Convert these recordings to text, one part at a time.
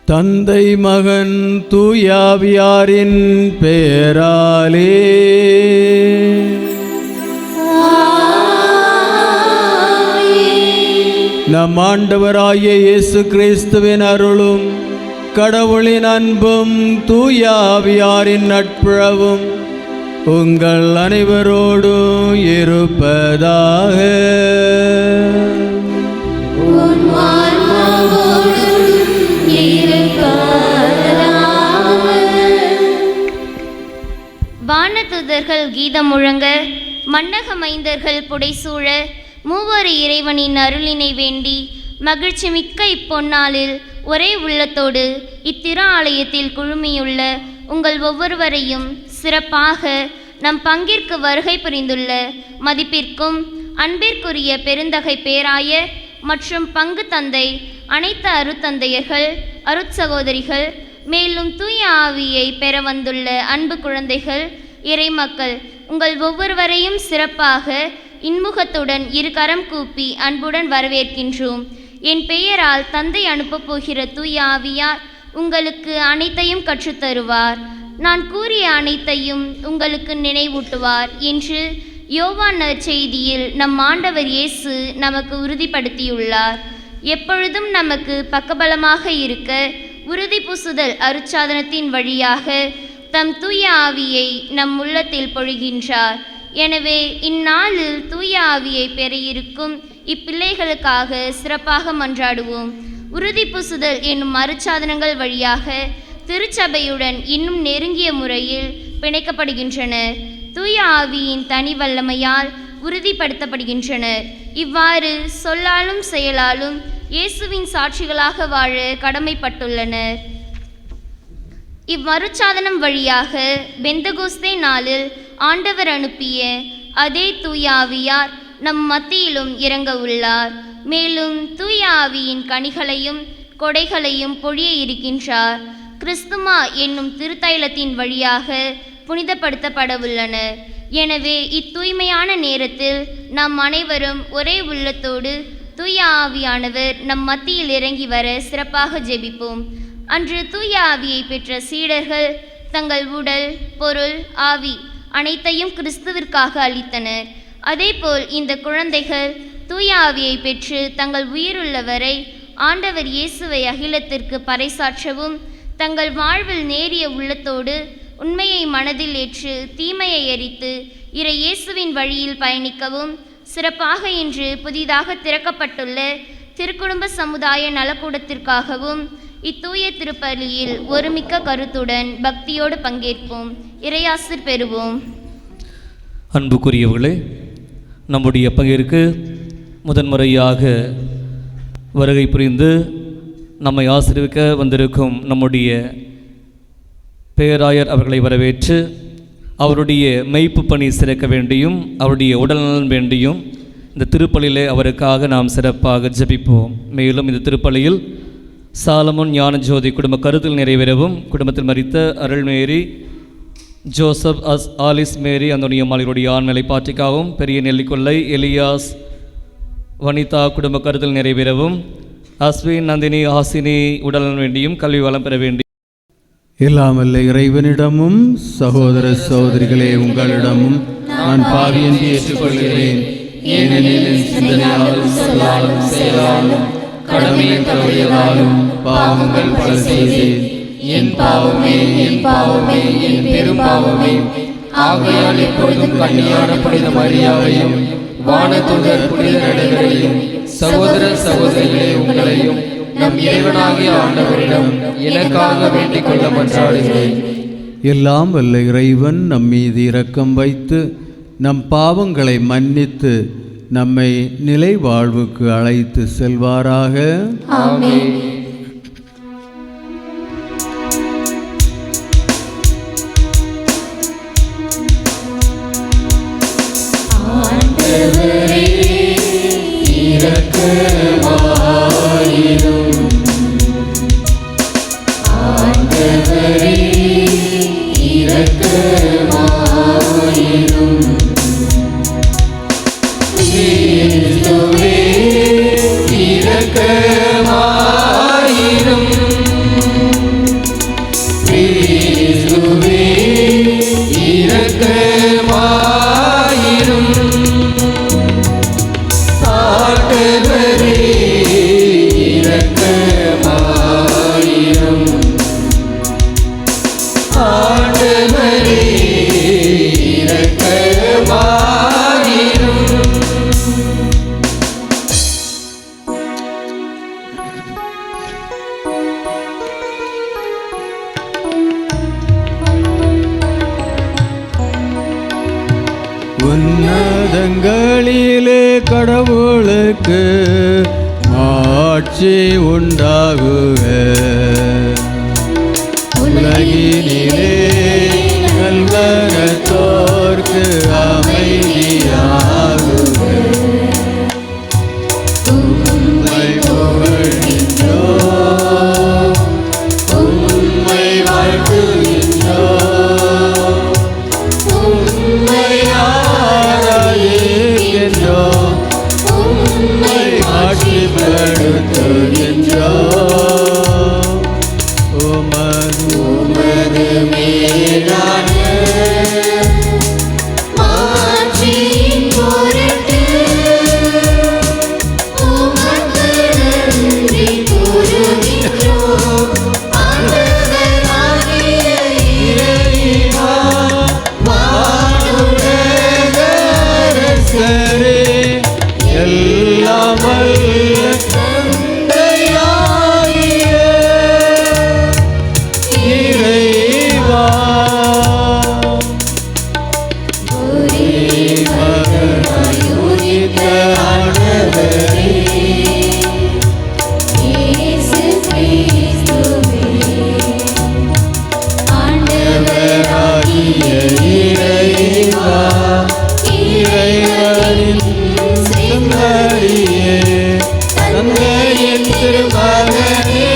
தந்தை மகன் தூயாவியாரின் பெயராலே நம் ஆண்டவராகிய இயேசு கிறிஸ்துவின் அருளும் கடவுளின் அன்பும் தூயாவியாரின் நட்புறவும் உங்கள் அனைவரோடும் இருப்பதாக. வானதூதர்கள் கீதம் முழங்க, மன்னக மைந்தர்கள் புடைசூழ, மூவரு இறைவனின் அருளினை வேண்டி மகிழ்ச்சி மிக்க இப்பொன்னாளில் ஒரே உள்ளத்தோடு இத்திரு ஆலயத்தில் குழுமியுள்ள உங்கள் ஒவ்வொருவரையும் சிறப்பாக நம் பங்கிற்கு வருகை புரிந்துள்ள மதிப்பிற்கும் அன்பிற்குரிய பெருந்தகை பேராயர் மற்றும் பங்கு தந்தை, அனைத்து அருத்தந்தையர்கள், அருட்சகோதரிகள், மேலும் தூய ஆவியை பெற வந்துள்ள அன்பு குழந்தைகள், இறைமக்கள் உங்கள் ஒவ்வொருவரையும் சிறப்பாக இன்முகத்துடன் இரு கரம் கூப்பி அன்புடன் வரவேற்கின்றோம். என் பெயரால் தந்தை அனுப்பப் போகிற தூய ஆவியார் உங்களுக்கு அனைத்தையும் கற்றுத்தருவார். நான் கூறிய அனைத்தையும் உங்களுக்கு நினைவூட்டுவார் என்று யோவான் நற்செய்தியில் நம் ஆண்டவர் இயேசு நமக்கு உறுதிப்படுத்தியுள்ளார். எப்பொழுதும் நமக்கு பக்கபலமாக இருக்க உறுதி பூசுதல் அருட்சாதனத்தின் வழியாக தம் தூய ஆவியை நம் உள்ளத்தில் பொழிகின்றார். எனவே இந்நாளில் தூய ஆவியை பெற இருக்கும் இப்பிள்ளைகளுக்காக சிறப்பாக மன்றாடுவோம். உறுதி பூசுதல் என்னும் அருட்சாதனங்கள் வழியாக திருச்சபையுடன் இன்னும் நெருங்கிய முறையில் பிணைக்கப்படுகின்றனர். தூய ஆவியின் தனி வல்லமையால் உறுதிப்படுத்தப்படுகின்றனர். இவ்வாறு சொல்லாலும் செயலாலும் இயேசுவின் சாட்சிகளாக வாழ கடமைப்பட்டுள்ளனர். இவ்வருட்சாதனம் வழியாக பெந்தகோஸ்தே நாளில் ஆண்டவர் அனுப்பிய அதே தூய ஆவியார் நம் மத்தியிலும் இறங்க உள்ளார். மேலும் தூய ஆவியின் கனிகளையும் கொடைகளையும் பொழிய இருக்கின்றார். கிறிஸ்துமா என்னும் திருத்தைலத்தின் வழியாக புனிதப்படுத்தப்பட உள்ளனர். எனவே இத்தூய்மையான நேரத்தில் நாம் அனைவரும் ஒரே உள்ளத்தோடு தூய ஆவியானவர் நம் மத்தியில் இறங்கி வர சிறப்பாக ஜெபிப்போம். அன்று தூய ஆவியை பெற்ற சீடர்கள் தங்கள் உடல், பொருள், ஆவி அனைத்தையும் கிறிஸ்துவிற்காக அளித்தனர். அதேபோல் இந்த குழந்தைகள் தூய ஆவியை பெற்று தங்கள் உயிருள்ளவரை ஆண்டவர் இயேசுவை அகிலத்திற்கு பறைசாற்றவும் தங்கள் வாழ்வில் நேரிய உள்ளத்தோடு உண்மையை மனதில் ஏற்று தீமையை எரித்து இறை இயேசுவின் வழியில் பயணிக்கவும் சிறப்பாக இன்று புதிதாக திறக்கப்பட்டுள்ள திருக்குடும்ப சமுதாய நலக்கூடத்திற்காகவும் இத்தூய திருப்பலியில் ஒருமிக்க கருத்துடன் பக்தியோடு பங்கேற்போம். இறையாசிர் பெறுவோம். அன்புக்குரியவர்களே, நம்முடைய பங்கிற்கு முதன்முறையாக வருகை புரிந்து நம்மை ஆசீர்வதிக்க வந்திருக்கும் நம்முடைய பேராயர் அவர்களை வரவேற்று அவருடைய மெய்ப்பு பணி சிறக்க வேண்டியும் அவருடைய உடல்நலன் வேண்டியும் இந்த திருப்பலியிலே அவருக்காக நாம் சிறப்பாக ஜெபிப்போம். மேலும் இந்த திருப்பலியில் சாலமோன் ஞானஜோதி குடும்ப கருத்தில் நிறைவேறவும் குடும்பத்தில் மரித்த அருள்மேரி, ஜோசப், ஆலிஸ் மேரி அந்தோனியம்மாளுடைய ஆண்மலை பாற்றிக்காகவும் பெரிய நெல்லிக்கொல்லை எலியாஸ் வனிதா குடும்ப கருத்தில் நிறைவேறவும் அஸ்வின், நந்தினி, ஹாசினி உடல்நலன் வேண்டியும் கல்வி வளம் பெற வேண்டியும் எல்லாம் வல்ல இறைவனிடமும் சகோதர சகோதரிகளே உங்களிடமும் நான் பாவி என்று ஏற்றுக்கொள்கிறேன். ஏனெனில் என் சிந்தனையாலும் சொல்லாலும் செயலாலும் கடமையை தவறியதாலும் பாவங்கள் பல செய்தேன். என் பாவமே, என் பாவமே, என் பெரும் பாவமே. ஆகையால் எப்பொழுதும் கன்னியான புனித மரியாதையும் வானதூதர் புனித நடைகளையும் சகோதர சகோதரிகளே உங்களையும் நம் இறைவனாகிய ஆண்டவரிடம் எனக்காக வேண்டிக் கொள்ள மன்றாடுகிறேன். எல்லாம் வல்ல இறைவன் நம் மீது இரக்கம் வைத்து நம் பாவங்களை மன்னித்து நம்மை நிலை வாழ்வுக்கு அழைத்து செல்வாராக. ஆமென். ஆண்டவரே இரக்கமாயிரும். ஆண்டவரே இரக்கமாயிரும். கிறிஸ்துவே இரக்கமாயிரும். கிறிஸ்துவே இரக்கமாயிரும். ஆண்டவரே இரக்கமாயிரும். ஆண்டவரே இரக்கமாயிரும். உன்னதங்களிலே கடவுளுக்கு ஆட்சி உண்டாகுக. உலகினிலே கல்வரத்தோர்க்கு அமைதியாகுக. உம்மை புகழ்கின்றோம், உம்மை வாழ்த்துகின்றோம், உம்மை ஆராதிக்கின்றோம், உம்மை ஆட்சிப்படுத்துகின்றோம். உமது மேலான மாட்சியின் பொருட்டு உமக்கு எல்லாம் வல்ல தந்தையாகிய இறைவா, ஒரே மகனாய் உதித்த ஆண்டவரே, இயேசு கிறிஸ்துவே, ஆண்டவராகிய இறைவா, இறைவனின் செம்மறியே, தந்தையின் திருமகனே,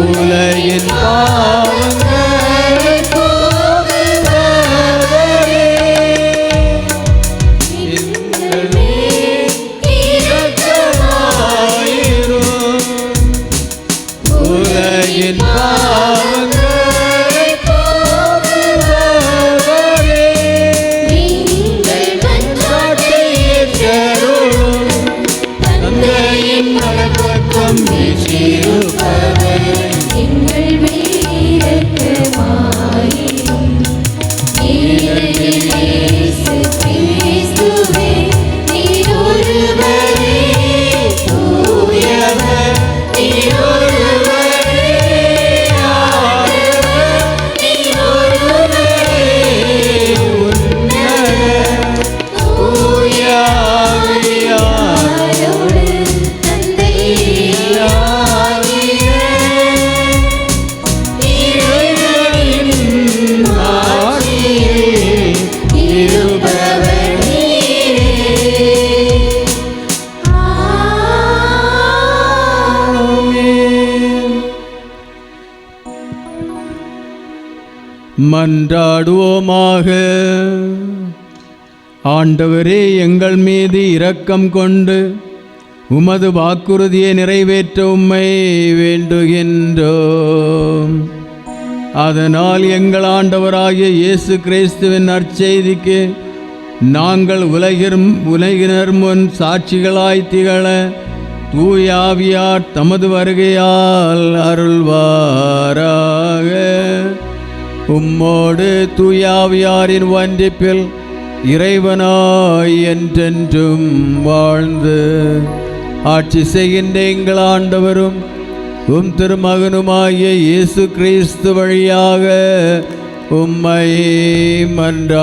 உலகின் பாவங்களை போக்குபவரே, எங்கள் மேல் இரக்கமாயிரும். உலகின் பாவங்களை போக்குபவரே, நீங்கள் மன்றாட்டை ஏற்றருளும். தந்தையின் வலப்பக்கம் வீற்றிருப்பவரே, எங்கள் மேல் இரக்கமாயிரும். இயேசு கிறிஸ்துவே, நீர் ஒருவரே தூயவர், நீர் ஒருவரே ஆண்டவர், நீர் ஒருவரே உன்னதர், தூய ஆவியாரோடு ஆரோடு தந்தையாகிய இறைவனின் ஆட்சியில் இருப்பவர் நீரே. ஆமென். மன்றாடுவோமாக. ஆண்டவரே, எங்கள் மீது இரக்கம் கொண்டு உமது வாக்குறுதியை நிறைவேற்ற உம்மை வேண்டுகின்றோம். அதனால் எங்கள் ஆண்டவராகிய இயேசு கிறிஸ்துவின் நற்செய்திக்கு நாங்கள் உலகினர் முன் சாட்சிகளாய் திகழ தூய ஆவியார் தமது வருகையால் அருள்வாராக. உம்மோடு தூய ஆவியாரின் ஒன்றிப்பில் இறைவனாய் என்றென்றும் வாழ்ந்து ஆட்சி செய்கின்ற எங்கள் ஆண்டவரும் உம் திருமகனுமாகிய இயேசு கிறிஸ்து வழியாக உம்மை மன்றாடுகிறோம்.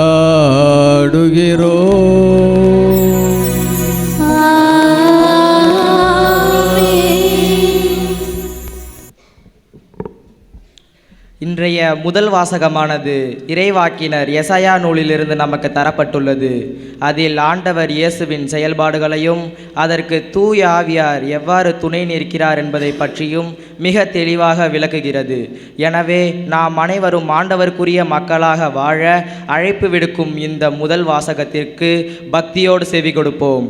இன்றைய முதல் வாசகமானது இறைவாக்கினர் எசாயா நூலிலிருந்து நமக்கு தரப்பட்டுள்ளது. அதில் ஆண்டவர் இயேசுவின் செயல்பாடுகளையும் அதற்கு தூய ஆவியார் எவ்வாறு துணை நிற்கிறார் என்பதை பற்றியும் மிக தெளிவாக விளக்குகிறது. எனவே நாம் அனைவரும் ஆண்டவருக்குரிய மக்களாக வாழ அழைப்பு விடுக்கும் இந்த முதல் வாசகத்திற்கு பக்தியோடு செவி கொடுப்போம்.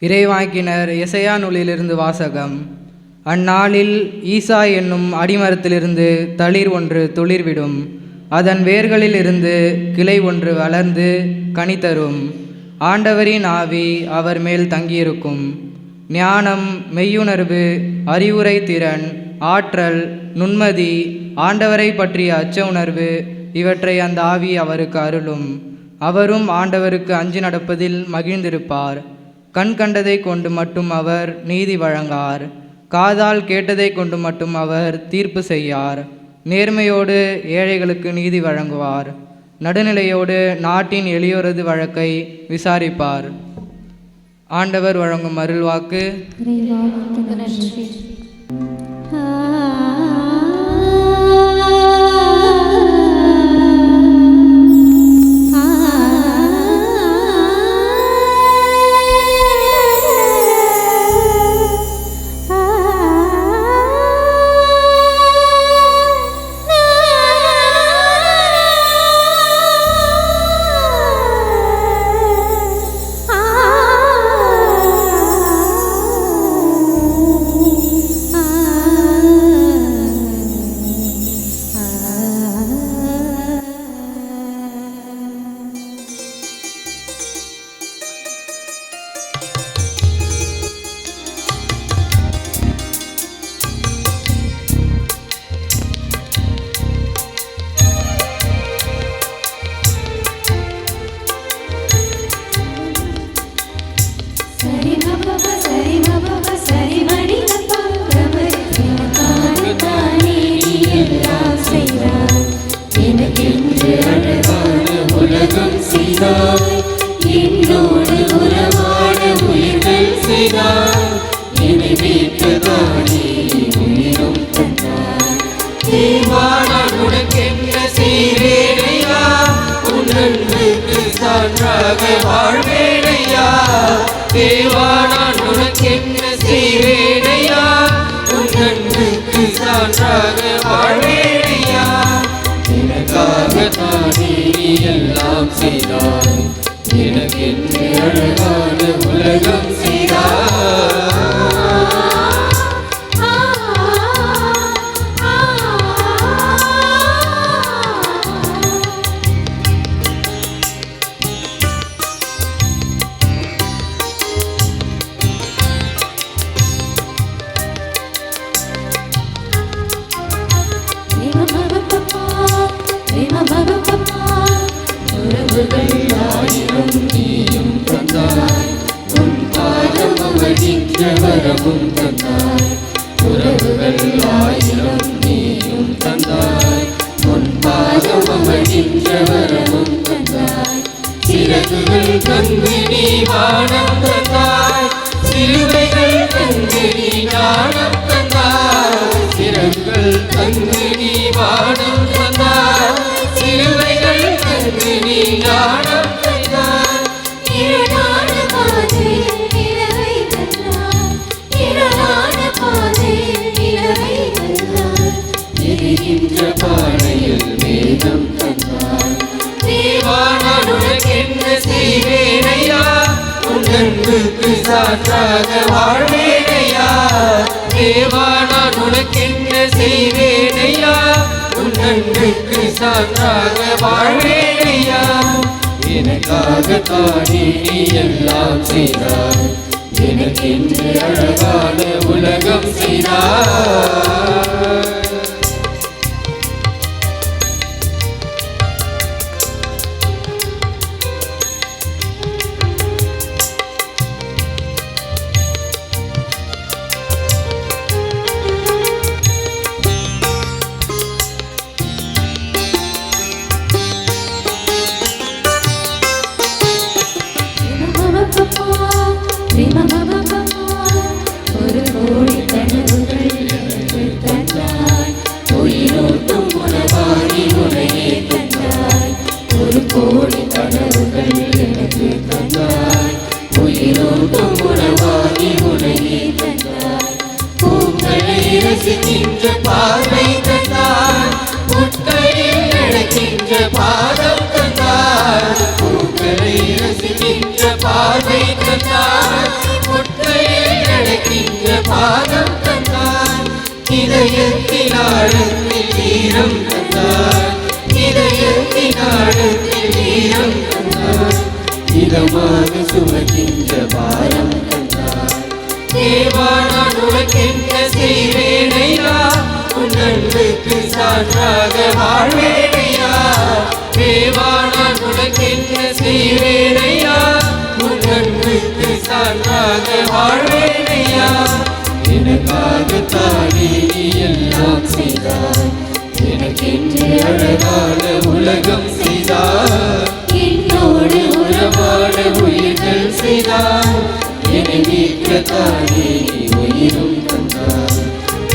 இறைவாக்கினர் எசையா நூலிலிருந்து வாசகம். அந்நாளில் ஈசா என்னும் அடிமரத்திலிருந்து தளிர் ஒன்று துளிர்விடும். அதன் வேர்களிலிருந்து கிளை ஒன்று வளர்ந்து கனி தரும். ஆண்டவரின் ஆவி அவர் மேல் தங்கியிருக்கும். ஞானம், மெய்யுணர்வு, அறிவுரை திறன், ஆற்றல், நுண்மதி, ஆண்டவரை பற்றிய அச்ச உணர்வு இவற்றை அந்த ஆவி அவருக்கு அருளும். அவரும் ஆண்டவருக்கு அஞ்சி நடப்பதில் மகிழ்ந்திருப்பார். கண் கண்டதை கொண்டு மட்டும் அவர் நீதி வழங்கார். காதால் கேட்டதை கொண்டு மட்டும் அவர் தீர்ப்பு செய்யார். நேர்மையோடு ஏழைகளுக்கு நீதி வழங்குவார். நடுநிலையோடு நாட்டின் எளியோரது வழக்கை விசாரிப்பார். ஆண்டவர் வழங்கும் அருள்வாக்கு. செய்தார், என்னை மீட்கத்தானே உயிரும் தந்தார். தேவா நான் உனக்கென்ன செய்வேனையா, உன் அன்புக்கு சான்றாக வாழ்வேனையா. தேவா நான் உனக்கென்ன செய்வேனையா, உன் அன்புக்கு சான்றாக வாழ்வேனையா. எனக்காக தானே நீ எல்லாம் செய்தாய், எனக்கென்று அழகான உலகம் செய்தாய். உறவுகள் ஆயிரம் நீயும் தந்தாய், உன் பாதம் அவதிக்க வரமும் தந்தாய். உறவுகள் ஆயிரம் நீயும் தந்தாய், உன் பாதம் அவதிக்க வரமும் தந்தாய். சிறகுகள் தந்து நீ வானம் தந்தாய், சிலுவைகள் தந்து நீ ஞானம் தந்தாய். சிறகுகள் தந்து நீ வானம் தந்தாய், சிலுவைகள் தந்து நீ ஞானம் தந்தாய். இருளான பாதையில் நிலவை தந்தாய், இருளான பாதையில் நிலவை தந்தாய். எரிகின்ற பானையில் மேகம் தந்தாய். தேவா நான் உனக்கென்ன செய்வேனையா, உன் அன்புக்கு சான்றாக வாழ்வேனையா. தேவா நான் உனக்கென்ன செய்வேனையா, உன் அன்புக்கு சான்றாக வாழ்வேனையா. எனக்காக தானே நீ எல்லாம் செய்தாய், எனக்கென்று அழகான உலகம் செய்தாய். ஒரு கோடி கனவுகள் எனக்கு தந்தாய், உயிரோட்டும் உணவாகி உனையே தந்தாய். ஒரு கோடி கனவுகள் எனக்கு தந்தாய், உயிரோட்டும் உணவாகி உனையே தந்தாய். பூக்களை ரசிக்கின்ற பார்வை தந்தாய், முட்களில் நடக்கின்ற பாதம் தந்தாய். பூக்களை ரசிக்கின்ற பார்வை தந்தாய், முட்களில் நடக்கின்ற பாதம் தந்தாய். இதயத்தின் ஆழத்தில் வீரம் தந்தாய், இதயத்தின் ஆழத்தில் வீரம் தந்தாய். இதமாக சுமக்கின்ற பாரம் தந்தாய். தேவா நான் உனக்கென்ன செய்வேனையா, உன் அன்புக்கு சான்றாக வாழ்வேனையா. தேவா நான் உனக்கென்ன செய்வேனையா, உன் அன்புக்கு சான்றாக வாழ்வேனையா. எனக்காக தானே நீ எல்லாம் செய்தாய், எனக்கென்று அழகான உலகம் செய்தாய். என்னோடு உறவாட உயிர்கள் செய்தாய், என்னை மீட்கத்தானே நீ உயிரும் தந்தாய்.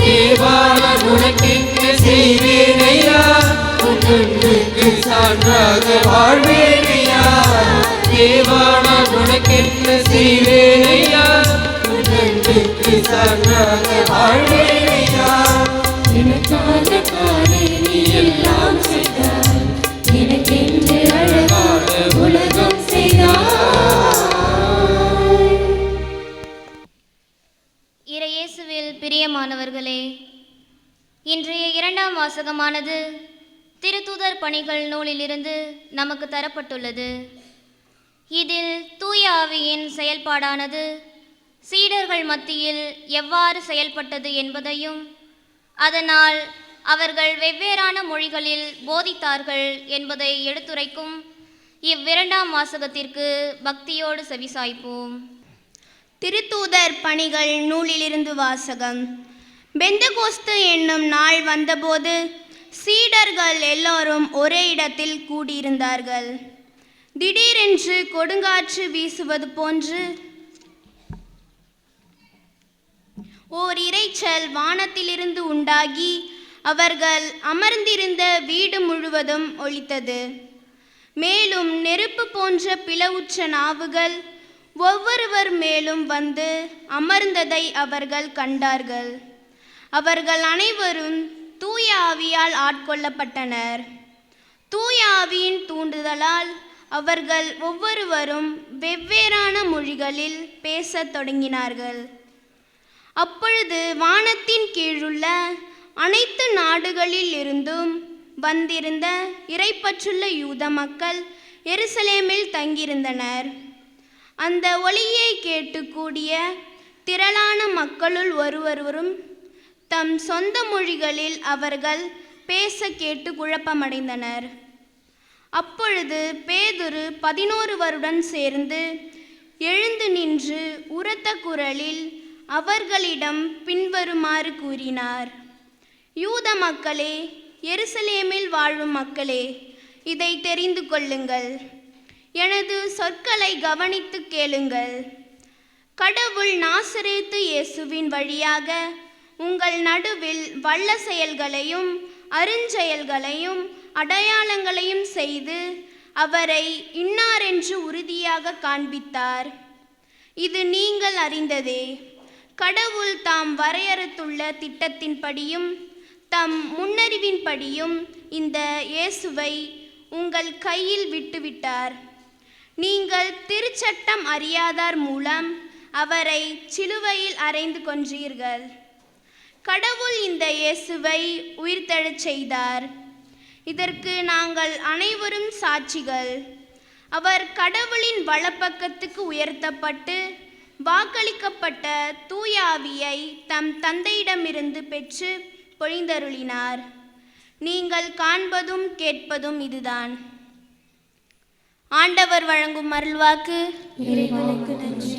தேவா நான் உனக்கென்ன செய்வேனையா, உன் அன்புக்கு சான்றாக வாழ்வேனையா. தேவா நான் உனக்கென்ன செய்வேனையா, உன் அன்புக்கு சான்றாக வாழ்வேனையா. எனக்காக தானே நீ எல்லாம் செய்தாய், எனக்கென்று அழகான உலகம் செய்தாய். இறையேசுவில் பிரியமானவர்களே, இன்றைய இரண்டாம் வாசகமானது திருத்தூதர் பணிகள் நூலிலிருந்து நமக்கு தரப்பட்டுள்ளது. இதில் தூய ஆவியின் செயல்பாடானது சீடர்கள் மத்தியில் எவ்வாறு செயல்பட்டது என்பதையும், அதனால் அவர்கள் வெவ்வேறான மொழிகளில் போதித்தார்கள் என்பதை எடுத்துரைக்கும் இவ்விரண்டாம் வாசகத்திற்கு பக்தியோடு செவிசாய்ப்போம். திருத்தூதர் பணிகள் நூலிலிருந்து வாசகம். பெந்தகோஸ்து என்னும் நாள் வந்தபோது சீடர்கள் எல்லோரும் ஒரே இடத்தில் கூடியிருந்தார்கள். திடீரென்று கொடுங்காற்று வீசுவது போன்று ஓர் இரைச்சல் வானத்திலிருந்து உண்டாகி அவர்கள் அமர்ந்திருந்த வீடு முழுவதும் ஒலித்தது. மேலும் நெருப்பு போன்ற பிளவுற்ற நாவுகள் ஒவ்வொருவர் மேலும் வந்து அமர்ந்ததை அவர்கள் கண்டார்கள். அவர்கள் அனைவரும் தூய ஆவியால் ஆட்கொள்ளப்பட்டனர். தூய ஆவியின் தூண்டுதலால் அவர்கள் ஒவ்வொருவரும் வெவ்வேறான மொழிகளில் பேசத் தொடங்கினார்கள். அப்பொழுது வானத்தின் கீழுள்ள அனைத்து நாடுகளில் இருந்தும் வந்திருந்த இறைப்பற்றுள்ள யூத மக்கள் எருசலேமில் தங்கியிருந்தனர். அந்த ஒலியை கேட்டு கூடிய திரளான மக்களுள் ஒருவரும் தம் சொந்த மொழிகளில் அவர்கள் பேச கேட்டு குழப்பமடைந்தனர். அப்பொழுது பேதுரு 11 சேர்ந்து எழுந்து நின்று உரத்த குரலில் அவர்களிடம் பின்வருமாறு கூறினார்: யூத மக்களே, எருசலேமில் வாழும் மக்களே, இதை தெரிந்து கொள்ளுங்கள். எனது சொற்களை கவனித்து கேளுங்கள். கடவுள் நாசரேத்து இயேசுவின் வழியாக உங்கள் நடுவில் வல்ல செயல்களையும் அருஞ்செயல்களையும் அடையாளங்களையும் செய்து அவரை இன்னாரென்று உறுதியாக காண்பித்தார். இது நீங்கள் அறிந்ததே. கடவுள் தாம் வரையறுத்துள்ள திட்டத்தின்படியும் தம் முன்னறிவின்படியும் இந்த இயேசுவை உங்கள் கையில் விட்டுவிட்டார். நீங்கள் திருச்சட்டம் அறியாதார் மூலம் அவரை சிலுவையில் அறைந்து கொன்றீர்கள். கடவுள் இந்த இயேசுவை உயிர்த்தெழச் செய்தார். இதற்கு நாங்கள் அனைவரும் சாட்சிகள். அவர் கடவுளின் வலப்பக்கத்துக்கு உயர்த்தப்பட்டு வாக்களிக்கப்பட்ட தூய ஆவியை தம் தந்தையிடமிருந்து பெற்று பொழிந்தருளினார். நீங்கள் காண்பதும் கேட்பதும் இதுதான். ஆண்டவர் வழங்கும் அருள்வாக்கு. இறைவனுக்கு நன்றி.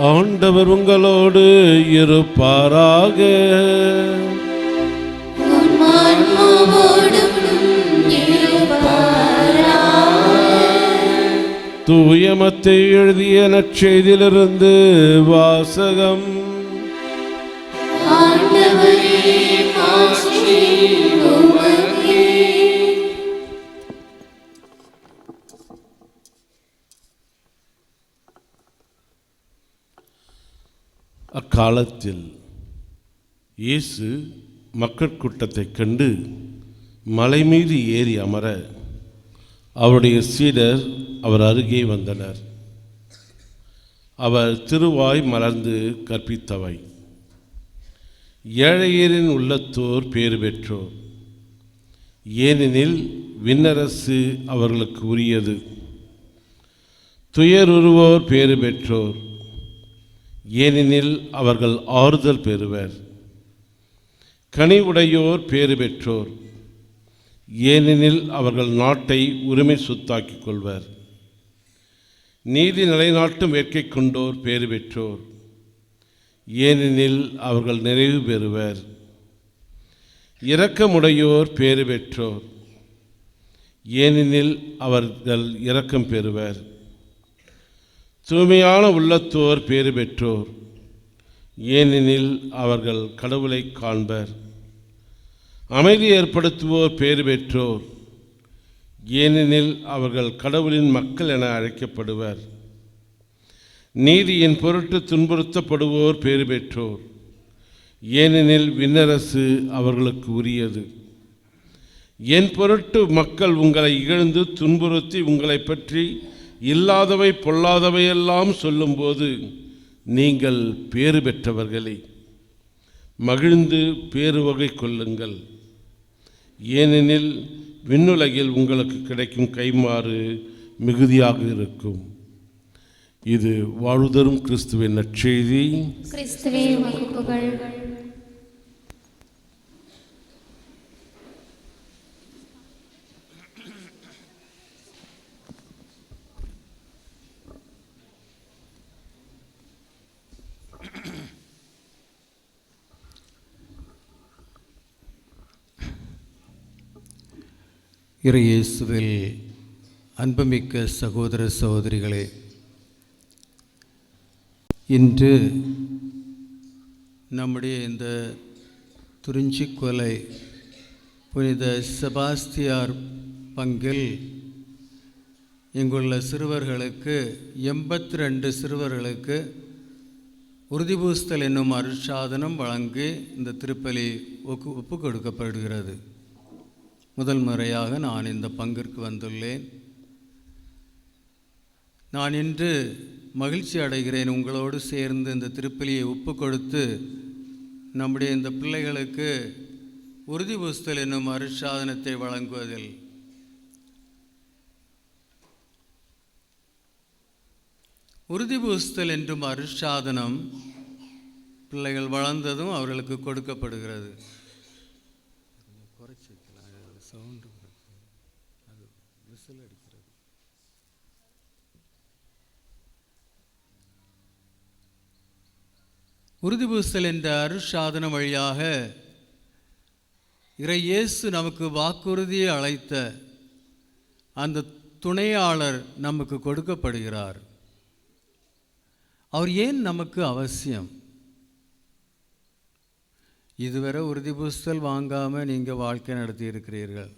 ஆண்டவர் உங்களோடு இருப்பாராக. தூய மத்தேயு எழுதிய நற்செய்தியிலிருந்து வாசகம். அக்காலத்தில் இயேசு மக்கள் கூட்டத்தைக் கண்டு மலை மீது ஏறி அமர அவருடைய சீடர் அவர் அருகே வந்தனர். அவர் திருவாய் மலர்ந்து கற்பித்தவை: ஏழையரின் உள்ளத்தோர் பேறு பெற்றோர், ஏனெனில் விண்ணரசு அவர்களுக்கு உரியது. துயருருவோர் பேறு பெற்றோர், ஏனெனில் அவர்கள் ஆறுதல் பெறுவர். கனிவுடையோர் பேறு பெற்றோர், ஏனெனில் அவர்கள் நாட்டை உரிமை சொத்தாக்கிக் கொள்வர். நீதி நிலைநாட்டும் வேட்கை கொண்டோர் பேறு பெற்றோர், ஏனெனில் அவர்கள் நிறைவு பெறுவர். இரக்கமுடையோர் பேறு பெற்றோர், ஏனெனில் அவர்கள் இரக்கம் பெறுவர். தூய்மையான உள்ளத்தோர் பேறு பெற்றோர், ஏனெனில் அவர்கள் கடவுளை காண்பர். அமைதி ஏற்படுத்துவோர் பேறு பெற்றோர், ஏனெனில் அவர்கள் கடவுளின் மக்கள் என அழைக்கப்படுவர். நீதியின் பொருட்டு துன்புறுத்தப்படுவோர் பேறு பெற்றோர், ஏனெனில் விண்ணரசு அவர்களுக்கு உரியது. என் பொருட்டு மக்கள் உங்களை இகழ்ந்து துன்புறுத்தி உங்களை பற்றி இல்லாதவை பொல்லாதவையெல்லாம் சொல்லும்போது நீங்கள் பேறு பெற்றவர்களே. மகிழ்ந்து பேருவகை கொள்ளுங்கள், ஏனெனில் விண்ணுலகில் உங்களுக்கு கிடைக்கும் கைமாறு மிகுதியாக இருக்கும். இது வாழ்வுதரும் கிறிஸ்துவின் நற்செய்தி. கிறிஸ்துவே உமக்கு புகழ். இறையேசுவில் அன்புமிக்க சகோதர சகோதரிகளே, இன்று நம்முடைய இந்த துறிஞ்சிக்கொலை புனித செபாஸ்தியார் பங்கில் இங்குள்ள சிறுவர்களுக்கு 82 சிறுவர்களுக்கு உறுதிபூசுதல் என்னும் அருட்சாதனம் வழங்கி இந்த திருப்பலி ஒப்பு கொடுக்கப்படுகிறது. முதல் முறையாக நான் இந்த பங்கிற்கு வந்துள்ளேன். நான் இன்று மகிழ்ச்சி அடைகிறேன் உங்களோடு சேர்ந்து இந்த திருப்பலியை ஒப்பு கொடுத்து நம்முடைய இந்த பிள்ளைகளுக்கு உறுதிபூசுதல் என்னும் அருட்சாதனத்தை வழங்குவதில். உறுதிபூசுதல் என்றும் அருட்சாதனம் பிள்ளைகள் வளர்ந்ததும் அவர்களுக்கு கொடுக்கப்படுகிறது. உறுதிபூசுதல் என்ற அருட்சாதனம் வழியாக இறையேசு நமக்கு வாக்குறுதியை அளித்த அந்த துணையாளர் நமக்கு கொடுக்கப்படுகிறார். அவர் ஏன் நமக்கு அவசியம்? இதுவரை உறுதிபூசுதல் வாங்காமல் நீங்கள் வாழ்க்கை நடத்தி இருக்கிறீர்கள்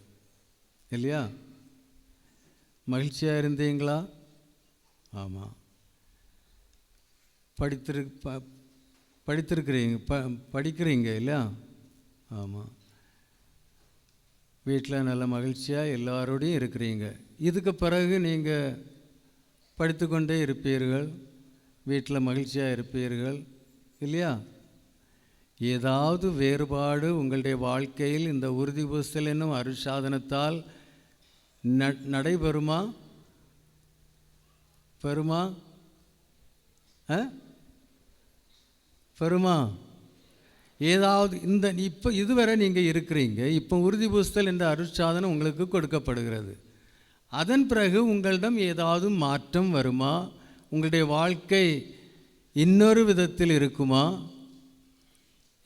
இல்லையா? மகிழ்ச்சியாக இருந்தீங்களா? ஆமாம். படிக்கிறீங்க இல்லையா? ஆமாம். வீட்டில் நல்ல மகிழ்ச்சியாக எல்லாரோடையும் இருக்கிறீங்க. இதுக்கு பிறகு நீங்கள் படித்து கொண்டே இருப்பீர்கள், வீட்டில் மகிழ்ச்சியாக இருப்பீர்கள் இல்லையா? ஏதாவது வேறுபாடு உங்களுடைய வாழ்க்கையில் இந்த உறுதிபூசுதல் என்னும் அருட்சாதனத்தால் நடைபெறுமா? பெறுமா? பெறுமா? ஏதாவது இப்போ இதுவரை நீங்கள் இருக்கிறீங்க, இப்போ உறுதிபூசுதல் என்ற அருட்சாதனம் உங்களுக்கு கொடுக்கப்படுகிறது. அதன் பிறகு உங்களிடம் ஏதாவது மாற்றம் வருமா? உங்களுடைய வாழ்க்கை இன்னொரு விதத்தில் இருக்குமா?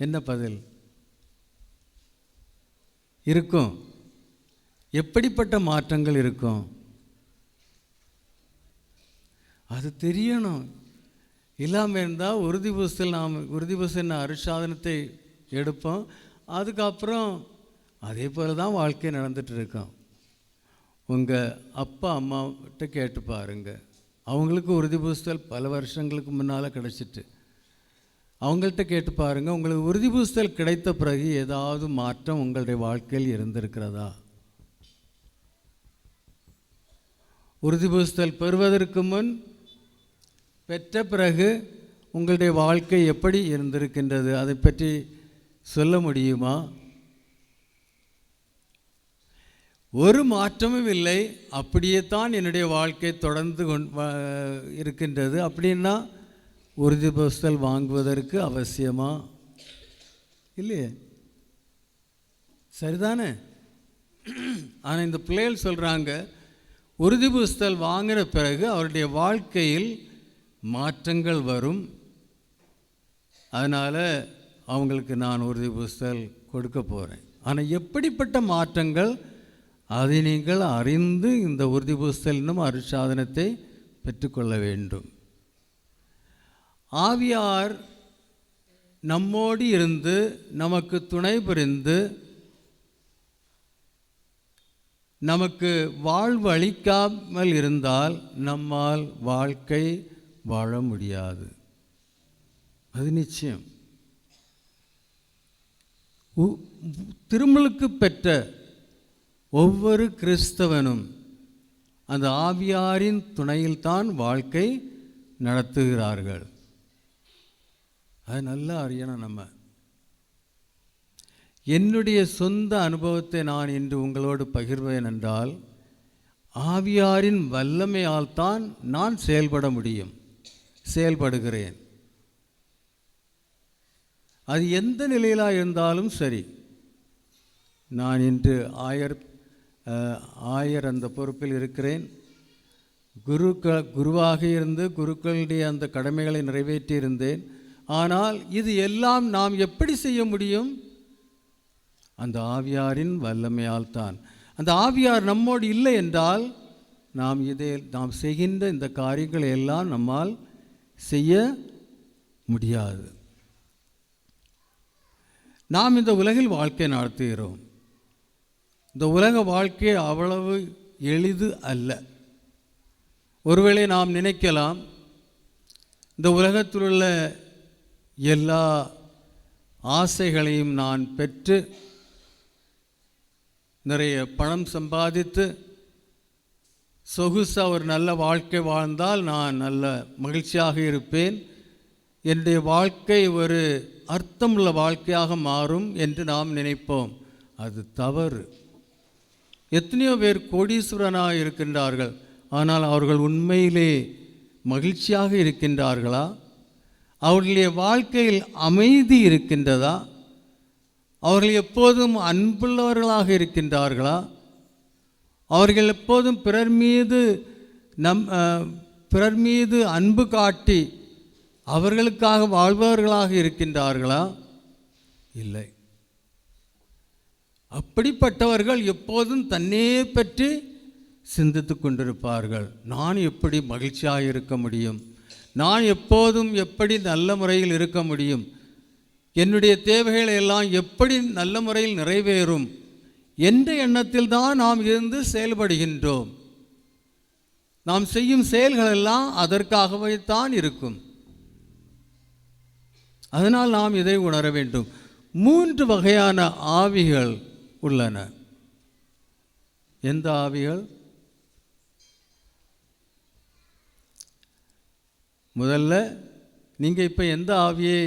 என்ன பதில் இருக்கும்? எப்படிப்பட்ட மாற்றங்கள் இருக்கும்? அது தெரியணும். இல்லாமல் இருந்தால் உறுதிபூசுதல் அருட்சாதனத்தை எடுப்போம், அதுக்கப்புறம் அதே போல் தான் வாழ்க்கை நடந்துட்டு இருக்கோம். உங்கள் அப்பா அம்மாட்ட கேட்டு பாருங்கள், அவங்களுக்கு உறுதிபூசுதல் பல வருஷங்களுக்கு முன்னால் கிடச்சிட்டு. அவங்கள்ட்ட கேட்டு பாருங்கள், உங்களுக்கு உறுதிபூசுதல் கிடைத்த பிறகு ஏதாவது மாற்றம் உங்களுடைய வாழ்க்கையில் இருந்திருக்கிறதா? உறுதிபூசுதல் பெறுவதற்கு முன், பெற்ற பிறகு உங்களுடைய வாழ்க்கை எப்படி இருந்திருக்கின்றது? அதை பற்றி சொல்ல முடியுமா? ஒரு மாற்றமும் இல்லை, அப்படியே தான் என்னுடைய வாழ்க்கை தொடர்ந்து இருக்கின்றது அப்படின்னா உறுதிபூசுதல் வாங்குவதற்கு அவசியமா? இல்லையே, சரிதானே? ஆனால் இந்த பிள்ளைகள் சொல்கிறாங்க, உறுதி பூசுதல் வாங்கின பிறகு அவருடைய வாழ்க்கையில் மாற்றங்கள் வரும். அதனால் அவங்களுக்கு நான் உறுதி பூசுதல் கொடுக்க போகிறேன். ஆனால் எப்படிப்பட்ட மாற்றங்கள் அதை நீங்கள் அறிந்து இந்த உறுதி பூசுதல் என்னும் அருட்சாதனத்தை பெற்றுக்கொள்ள வேண்டும். ஆவியார் நம்மோடு இருந்து நமக்கு துணை புரிந்து நமக்கு வாழ்வு அளிக்காமல் இருந்தால் நம்மால் வாழ்க்கை வாழ முடியாது. அது நிச்சயம். திருமுழுக்கு பெற்ற ஒவ்வொரு கிறிஸ்தவனும் அந்த ஆவியாரின் துணையில்தான் வாழ்க்கை நடத்துகிறார்கள். அது நல்லா அறியணும். நம்ம என்னுடைய சொந்த அனுபவத்தை நான் இன்று உங்களோடு பகிர்வேன் என்றால், ஆவியாரின் வல்லமையால் தான் நான் செயல்பட முடியும், செயல்படுகிறேன். அது எந்த நிலையிலாக இருந்தாலும் சரி. நான் இன்று ஆயர் அந்த பொறுப்பில் இருக்கிறேன். குருவாக இருந்து குருக்களுடைய அந்த கடமைகளை நிறைவேற்றி இருந்தேன். ஆனால் இது எல்லாம் நாம் எப்படி செய்ய முடியும்? அந்த ஆவியாரின் வல்லமையால் தான். அந்த ஆவியார் நம்மோடு இல்லை என்றால் நாம் செய்கின்ற இந்த காரியங்களை எல்லாம் நம்மால் செய்ய முடியாது. நாம் இந்த உலகில் வாழ்க்கை நடத்துகிறோம். இந்த உலக வாழ்க்கை அவ்வளவு எளிது அல்ல. ஒருவேளை நாம் நினைக்கலாம், இந்த உலகத்தில் உள்ள எல்லா ஆசைகளையும் நான் பெற்று நிறைய பணம் சம்பாதித்து சொகுசாக ஒரு நல்ல வாழ்க்கை வாழ்ந்தால் நான் நல்ல மகிழ்ச்சியாக இருப்பேன், என்னுடைய வாழ்க்கை ஒரு அர்த்தமுள்ள வாழ்க்கையாக மாறும் என்று நாம் நினைப்போம். அது தவறு. எத்தனையோ பேர் கோடீஸ்வரனாக இருக்கின்றார்கள், ஆனால் அவர்கள் உண்மையிலே மகிழ்ச்சியாக இருக்கின்றார்களா? அவர்களுடைய வாழ்க்கையில் அமைதி இருக்கின்றதா? அவர்கள் எப்போதும் அன்புள்ளவர்களாக இருக்கின்றார்களா? அவர்கள் எப்போதும் பிறர் மீது அன்பு காட்டி அவர்களுக்காக வாழ்பவர்களாக இருக்கின்றார்களா? இல்லை. அப்படிப்பட்டவர்கள் எப்போதும் தன்னே பற்றி சிந்தித்து கொண்டிருப்பார்கள். நான் எப்படி மகிழ்ச்சியாக இருக்க முடியும்? நான் எப்போதும் எப்படி நல்ல முறையில் இருக்க முடியும்? என்னுடைய தேவைகளை எல்லாம் எப்படி நல்ல முறையில் நிறைவேறும் என்ற எண்ணத்தில் தான் நாம் இருந்து செயல்படுகின்றோம். நாம் செய்யும் செயல்களெல்லாம் அதற்காகவே தான் இருக்கும். அதனால் நாம் இதை உணர வேண்டும். 3 வகையான ஆவிகள் உள்ளன. எந்த ஆவிகள்? முதல்ல நீங்கள் இப்போ எந்த ஆவியை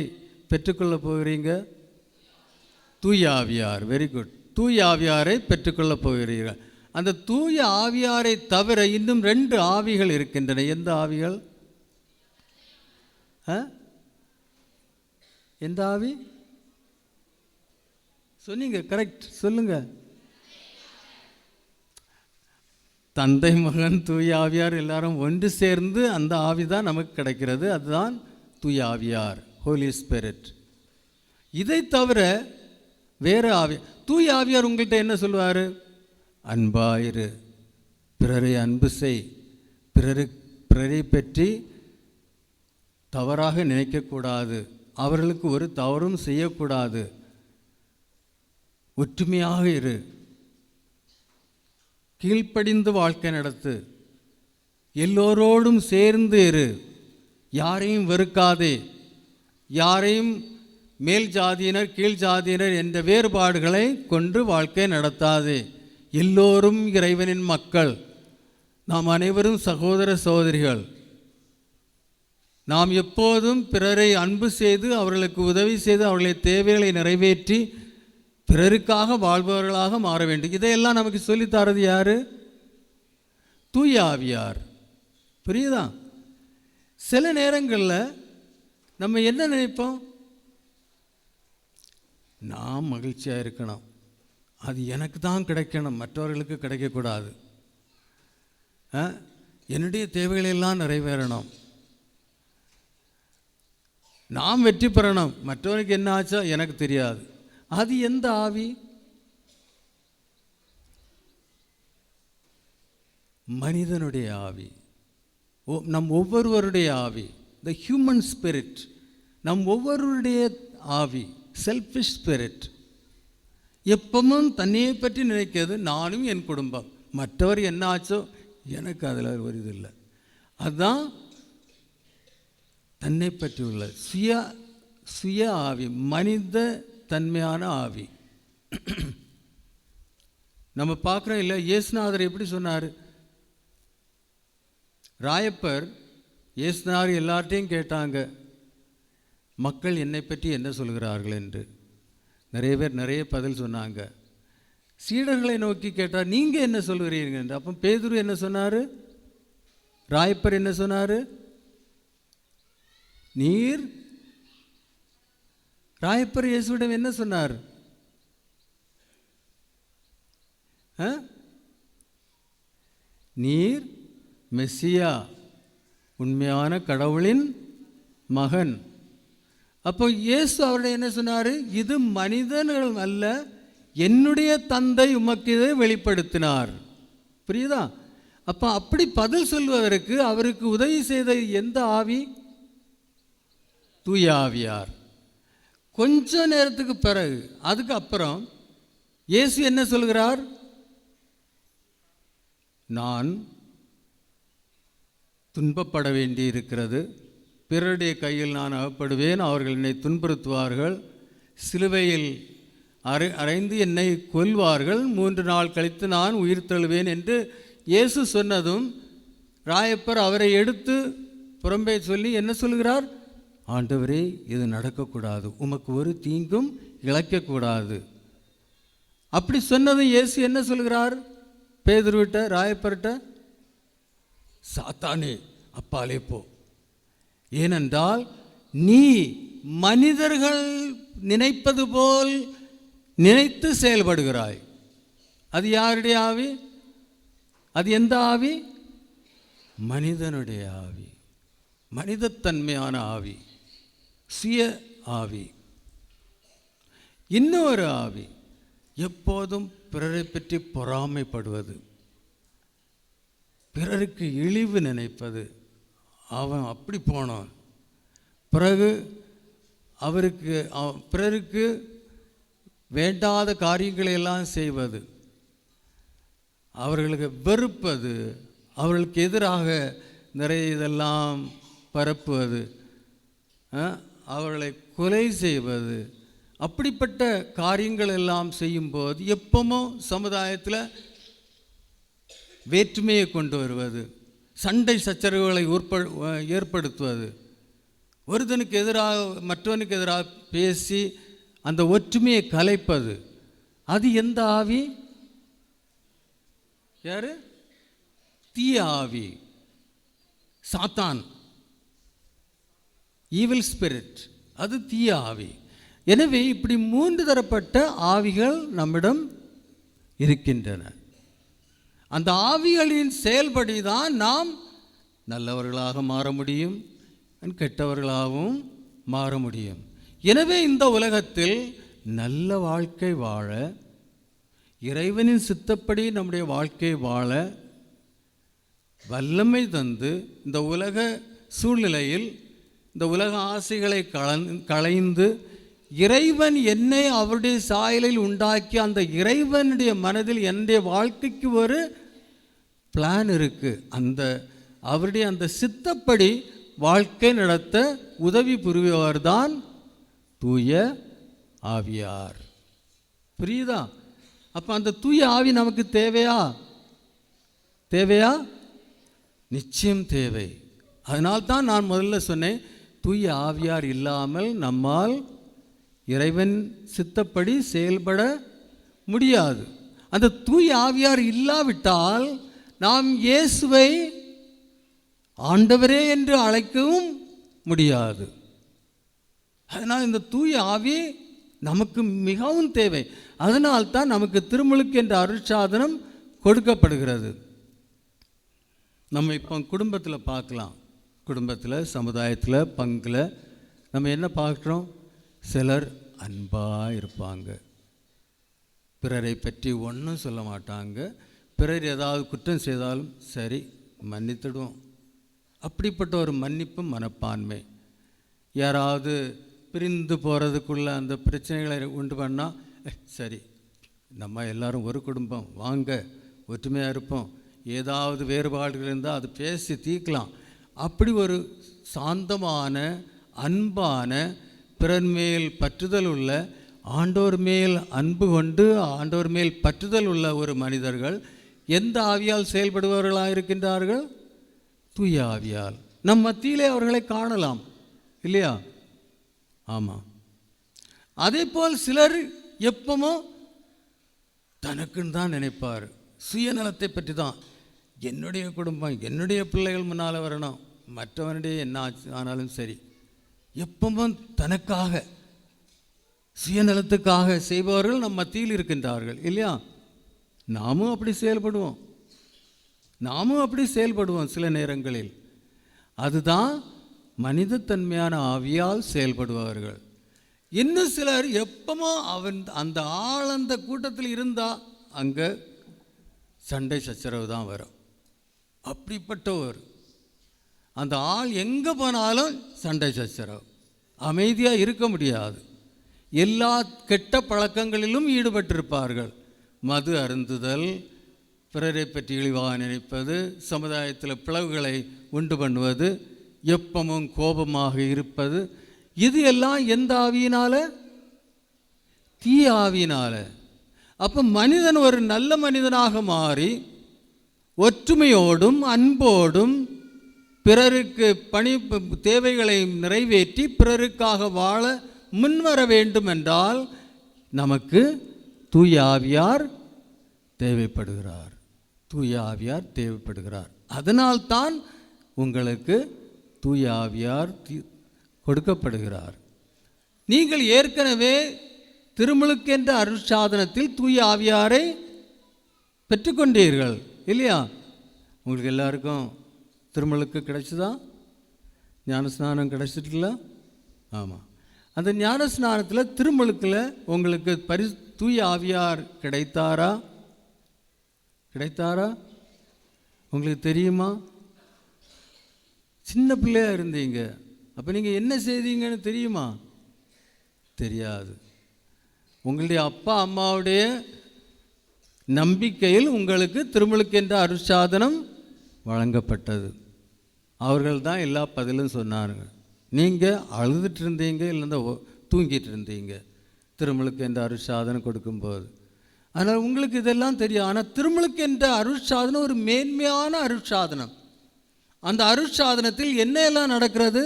பெற்றுக்கொள்ள போகிறீங்க? தூய ஆவியார். Very good. தூய ஆவியாரை பெற்றுக்கொள்ளப் போகிறீர்கள். அந்த தூய ஆவியாரை தவிர இன்னும் 2 ஆவிகள் இருக்கின்றன. எந்த ஆவிகள்? எந்த ஆவி சொன்னீங்க? கரெக்ட், சொல்லுங்க. தந்தை, மகன், தூய ஆவியார் எல்லாரும் ஒன்று சேர்ந்து அந்த ஆவி தான் நமக்கு கிடைக்கிறது. அதுதான் தூய ஆவியார், ஹோலி ஸ்பிரிட். இதை தவிர வேறு ஆவி. தூய ஆவியார் உங்கள்கிட்ட என்ன சொல்லுவார்? அன்பாயிரு, பிறரை அன்பு செய், பிறரை பற்றி தவறாக நினைக்கக்கூடாது, அவர்களுக்கு ஒரு தவறும் செய்யக்கூடாது, ஒற்றுமையாக இரு, கீழ்ப்படிந்து வாழ்க்கை நடத்து, எல்லோரோடும் சேர்ந்து இரு, யாரையும் வெறுக்காதே, யாரையும் மேல் ஜாதியினர் கீழ் ஜாதியினர் என்ற வேறுபாடுகளை கொண்டு வாழ்க்கை நடத்தாதே, எல்லோரும் இறைவனின் மக்கள், நாம் அனைவரும் சகோதர சகோதரிகள், நாம் எப்போதும் பிறரை அன்பு செய்து அவர்களுக்கு உதவி செய்து அவர்களுடைய தேவைகளை நிறைவேற்றி பிறருக்காக வாழ்பவர்களாக மாற வேண்டும். இதையெல்லாம் நமக்கு சொல்லித்தரது யார்? தூய ஆவியார். புரியுதா? சில நேரங்களில் நம்ம என்ன நினைப்போம்? நான் மகிழ்ச்சியாக இருக்கணும், அது எனக்கு தான் கிடைக்கணும், மற்றவர்களுக்கு கிடைக்கக்கூடாது. என்னுடைய தேவைகளெல்லாம் நிறைவேறணும், நாம் வெற்றி பெறணும், மற்றவனுக்கு என்ன ஆச்சோ எனக்கு தெரியாது. அது எந்த ஆவி? மனிதனுடைய ஆவி, நம் ஒவ்வொருவருடைய ஆவி, த ஹியூமன் ஸ்பிரிட், நம் ஒவ்வொருவருடைய ஆவி, செல்ஃபிஷ் ஸ்பிரிட். எப்பவும் தன்னையை பற்றி நினைக்கிறது, நானும் என் குடும்பம், மற்றவர் என்ன ஆச்சோ எனக்கு அதில் ஒரு இது இல்லை. அதுதான் தன்னை பற்றி உள்ள சுய ஆவி, மனித தன்மையான ஆவி. நம்ம பார்க்குறோம் இல்லை, இயேசுநாதர் எப்படி சொன்னார்? ராயப்பர் இயேசுநாதர் எல்லார்ட்டையும் கேட்டாங்க, மக்கள் என்னை பற்றி என்ன சொல்கிறார்கள் என்று. நிறைய பேர் நிறைய பதில் சொன்னாங்க. சீடர்களை நோக்கி கேட்டார், நீங்கள் என்ன சொல்கிறீர்கள் என்று. அப்போ பேதுரு என்ன சொன்னார்? ராயப்பர் என்ன சொன்னார்? நீர். ராயப்பர் இயேசுவிடம் என்ன சொன்னார்? நீர் மெஸ்ஸியா, உண்மையான கடவுளின் மகன். அப்போ இயேசு அவருடைய என்ன சொன்னார்? இது மனிதர்கள் அல்ல, என்னுடைய தந்தை உமக்கு இதை வெளிப்படுத்தினார். புரியுதா? அப்போ அப்படி பதில் சொல்வதற்கு அவருக்கு உதவி செய்த எந்த ஆவி? தூய ஆவியார். கொஞ்ச நேரத்துக்கு பிறகு, அதுக்கு அப்புறம் இயேசு என்ன சொல்கிறார்? நான் துன்பப்பட வேண்டி இருக்கிறது, பிறருடைய கையில் நான் அகப்படுவேன், அவர்கள் என்னை துன்புறுத்துவார்கள், சிலுவையில் அறைந்து என்னை கொல்வார்கள், 3 நாள் கழித்து நான் உயிர் தழுவேன் என்று இயேசு சொன்னதும் ராயப்பர் அவரை எடுத்து புறம்பே சொல்லி என்ன சொல்கிறார்? ஆண்டவரே, இது நடக்கக்கூடாது, உமக்கு ஒரு தீங்கும் இழைக்கக்கூடாது. அப்படி சொன்னதும் இயேசு என்ன சொல்கிறார்? பேதுருவிட்ட, ராயப்பர்கிட்ட, சாத்தானே அப்பாலே போ, ஏனென்றால் நீ மனிதர்கள் நினைப்பது போல் நினைத்து செயல்படுகிறாய். அது யாருடைய ஆவி? அது எந்த ஆவி? மனிதனுடைய ஆவி, மனிதத்தன்மையான ஆவி, சுய ஆவி. இன்னொரு ஆவி எப்போதும் பிறரை பற்றி பொறாமைப்படுவது, பிறருக்கு இழிவு நினைப்பது. அவன் அப்படி போனான், பிறகு பிறருக்கு வேண்டாத காரியங்களை எல்லாம் செய்வது, அவர்களுக்கு வெறுப்பது, அவர்களுக்கு எதிராக நிறைய இதெல்லாம் பரப்புவது, அவர்களை கொலை செய்வது, அப்படிப்பட்ட காரியங்கள் எல்லாம் செய்யும்போது எப்பவும் சமுதாயத்தில் வேற்றுமையை கொண்டு வருவது, சண்டை சச்சரவுகளை ஏற்படுத்துவது, ஒருத்தனுக்கு எதிராக மற்றவனுக்கு எதிராக பேசி அந்த ஒற்றுமையை கலைப்பது. அது எந்த ஆவி? யாரு? தீய ஆவி, சாத்தான், ஈவில் ஸ்பிரிட். அது தீய ஆவி. எனவே இப்படி 3 தரப்பட்ட ஆவிகள் நம்மிடம் இருக்கின்றன. அந்த ஆவிகளின் செயல்படி தான் நாம் நல்லவர்களாக மாற முடியும், கெட்டவர்களாகவும் மாற முடியும். எனவே இந்த உலகத்தில் நல்ல வாழ்க்கை வாழ, இறைவனின் சித்தப்படி நம்முடைய வாழ்க்கை வாழ வல்லமை தந்து, இந்த உலக சூழ்நிலையில் இந்த உலக ஆசைகளை களைந்து, இறைவன் என்னை அவருடைய சாயலில் உண்டாக்கி அந்த இறைவனுடைய மனதில் என்னுடைய வாழ்க்கைக்கு ஒரு பிளான் இருக்குது, அவருடைய அந்த சித்தப்படி வாழ்க்கை நடத்த உதவி புரிபவர்தான் தூய ஆவியார். புரியுதா? அப்போ அந்த தூய ஆவி நமக்கு தேவையா? நிச்சயம் தேவை. அதனால்தான் நான் முதல்ல சொன்னேன், தூய ஆவியார் இல்லாமல் நம்மால் இறைவன் சித்தப்படி செயல்பட முடியாது. அந்த தூய ஆவியார் இல்லாவிட்டால் நாம் இயேசுவை ஆண்டவரே என்று அழைக்கவும் முடியாது. அதனால் இந்த தூய ஆவி நமக்கு மிகவும் தேவை. அதனால்தான் நமக்கு திருமுழுக்கு என்ற அருட்சாதனம் கொடுக்கப்படுகிறது. நம்ம இப்போ குடும்பத்தில் பார்க்கலாம், குடும்பத்தில், சமுதாயத்தில், பங்கில் நம்ம என்ன பார்க்குறோம்? சிலர் அன்பாக இருப்பாங்க, பிறரை பற்றி ஒன்றும் சொல்ல மாட்டாங்க, பிறர் ஏதாவது குற்றம் செய்தாலும் சரி மன்னித்துடுவோம். அப்படிப்பட்ட ஒரு மன்னிப்பு மனப்பான்மை. யாராவது பிரிந்து போகிறதுக்குள்ள அந்த பிரச்சனைகளை உண்டு பண்ணால் சரி, நம்ம எல்லாரும் ஒரு குடும்பம், வாங்க ஒற்றுமையாக இருப்போம், ஏதாவது வேறுபாடுகள் இருந்தால் அது பேசி தீர்க்கலாம். அப்படி ஒரு சாந்தமான, அன்பான, பிறர் மேல் பற்றுதல் உள்ள, ஆண்டோர் மேல் அன்பு கொண்டு ஆண்டோர் மேல் பற்றுதல் உள்ள ஒரு மனிதர்கள் எந்த ஆவியால் செயல்படுபவர்களாக இருக்கின்றார்கள்? தூய ஆவியால். நம் மத்தியிலே அவர்களை காணலாம் இல்லையா? ஆமாம். அதே போல் சிலர் எப்பமோ தனக்குன்னு தான் நினைப்பார், சுயநலத்தை பற்றி தான். என்னுடைய குடும்பம், என்னுடைய பிள்ளைகள் முன்னால் வரணும், மற்றவனுடைய என்ன ஆனாலும் சரி. எப்பவும் தனக்காக, சுயநலத்துக்காக செய்பவர்கள் நம் மத்தியில் இருக்கின்றார்கள் இல்லையா? நாமும் அப்படி செயல்படுவோம் சில நேரங்களில். அதுதான் மனிதத்தன்மையான ஆவியால் செயல்படுபவர்கள். இன்னும் சிலர் எப்பமோ அந்த ஆள் அந்த கூட்டத்தில் இருந்தால் அங்கே சண்டை சச்சரவு தான் வரும். அப்படிப்பட்டவர் அந்த ஆள் எங்கே போனாலும் சண்டை சச்சரவு, அமைதியாக இருக்க முடியாது. எல்லா கெட்ட பழக்கங்களிலும் ஈடுபட்டிருப்பார்கள். மது அருந்துதல், பிறரை பற்றி இழிவாக நினைப்பது, சமுதாயத்தில் பிளவுகளை உண்டு பண்ணுவது, எப்பமும் கோபமாக இருப்பது, இது எல்லாம் எந்த ஆவியினால்? தீய ஆவியினால். அப்போ மனிதன் ஒரு நல்ல மனிதனாக மாறி ஒற்றுமையோடும் அன்போடும் பிறருக்கு தேவைகளை நிறைவேற்றி பிறருக்காக வாழ முன்வர வேண்டும் என்றால் நமக்கு தூய ஆவியார் தேவைப்படுகிறார். அதனால்தான் உங்களுக்கு தூய ஆவியார் கொடுக்கப்படுகிறார். நீங்கள் ஏற்கனவே திருமுழுக்கென்ற அருட்சாதனத்தில் தூய ஆவியாரை பெற்றுக்கொண்டீர்கள் இல்லையா? உங்களுக்கு எல்லாருக்கும் திருமுழுக்கு கிடைச்சதா? ஞானஸ்நானம் கிடைச்சிட்டுல? ஆமாம். அந்த ஞானஸ்நானத்தில் திருமுழுக்கில் உங்களுக்கு தூய ஆவியார் கிடைத்தாரா? உங்களுக்கு தெரியுமா? சின்ன பிள்ளையாக இருந்தீங்க, அப்போ நீங்கள் என்ன செய்தீங்கன்னு தெரியுமா? தெரியாது. உங்களுடைய அப்பா அம்மாவுடைய நம்பிக்கையில் உங்களுக்கு திருமுழுக்கு என்ற அருட்சாதனம் வழங்கப்பட்டது. அவர்கள் தான் எல்லா பதிலும் சொன்னாங்க. நீங்கள் அழுதுட்டு இருந்தீங்க, இல்லைன்னா தூங்கிட்டு இருந்தீங்க திருமுழுக்கு என்ற அருட்சாதனம் கொடுக்கும்போது. அதனால் உங்களுக்கு இதெல்லாம் தெரியும். ஆனால் திருமுழுக்கு என்ற அருட்சாதனம் ஒரு மேன்மையான அருட்சாதனம். அந்த அருட்சாதனத்தில் என்ன எல்லாம் நடக்கிறது?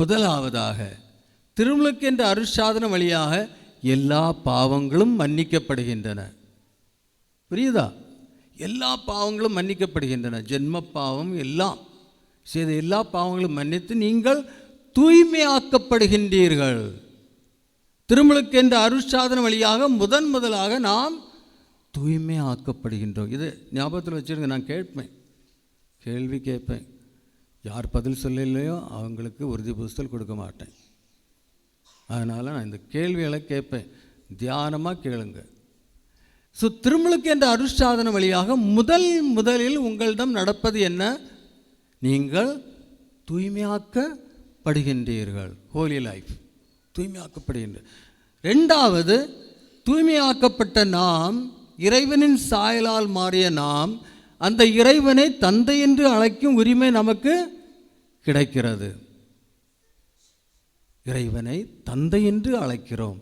முதலாவதாக திருமுழுக்கு என்ற அருட்சாதனம் வழியாக எல்லா பாவங்களும் மன்னிக்கப்படுகின்றன. புரியுதா? எல்லா பாவங்களும் மன்னிக்கப்படுகின்றன. ஜென்ம பாவம் எல்லாம் செய்த எல்லா பாவங்களும் மன்னித்து நீங்கள் தூய்மையாக்கப்படுகின்றீர்கள். திருமுழுக்கு என்ற அருட்சாதனம் வழியாக முதலாக நாம் தூய்மையாக்கப்படுகின்றோம். இது ஞாபகத்தில் வச்சுருங்க. நான் கேள்வி கேட்பேன். யார் பதில் சொல்லலையோ அவங்களுக்கு உறுதி புஸ்தல் கொடுக்க மாட்டேன். அதனால் நான் இந்த கேள்விகளை கேட்பேன், தியானமாக கேளுங்க. ஸோ திருமுழுக்கு என்ற அருட்சாதனம் வழியாக முதலில் உங்களிடம் நடப்பது என்ன? நீங்கள் தூய்மையாக்கப்படுகின்றீர்கள். ஹோலி லைஃப், தூய்மையாக்கப்படுகின்ற. ரெண்டாவது, தூய்மையாக்கப்பட்ட நாம், இறைவனின் சாயலால் மாறிய நாம், அந்த இறைவனை தந்தை என்று அழைக்கும் உரிமை நமக்கு கிடைக்கிறது. இறைவனை தந்தை என்று அழைக்கிறோம்.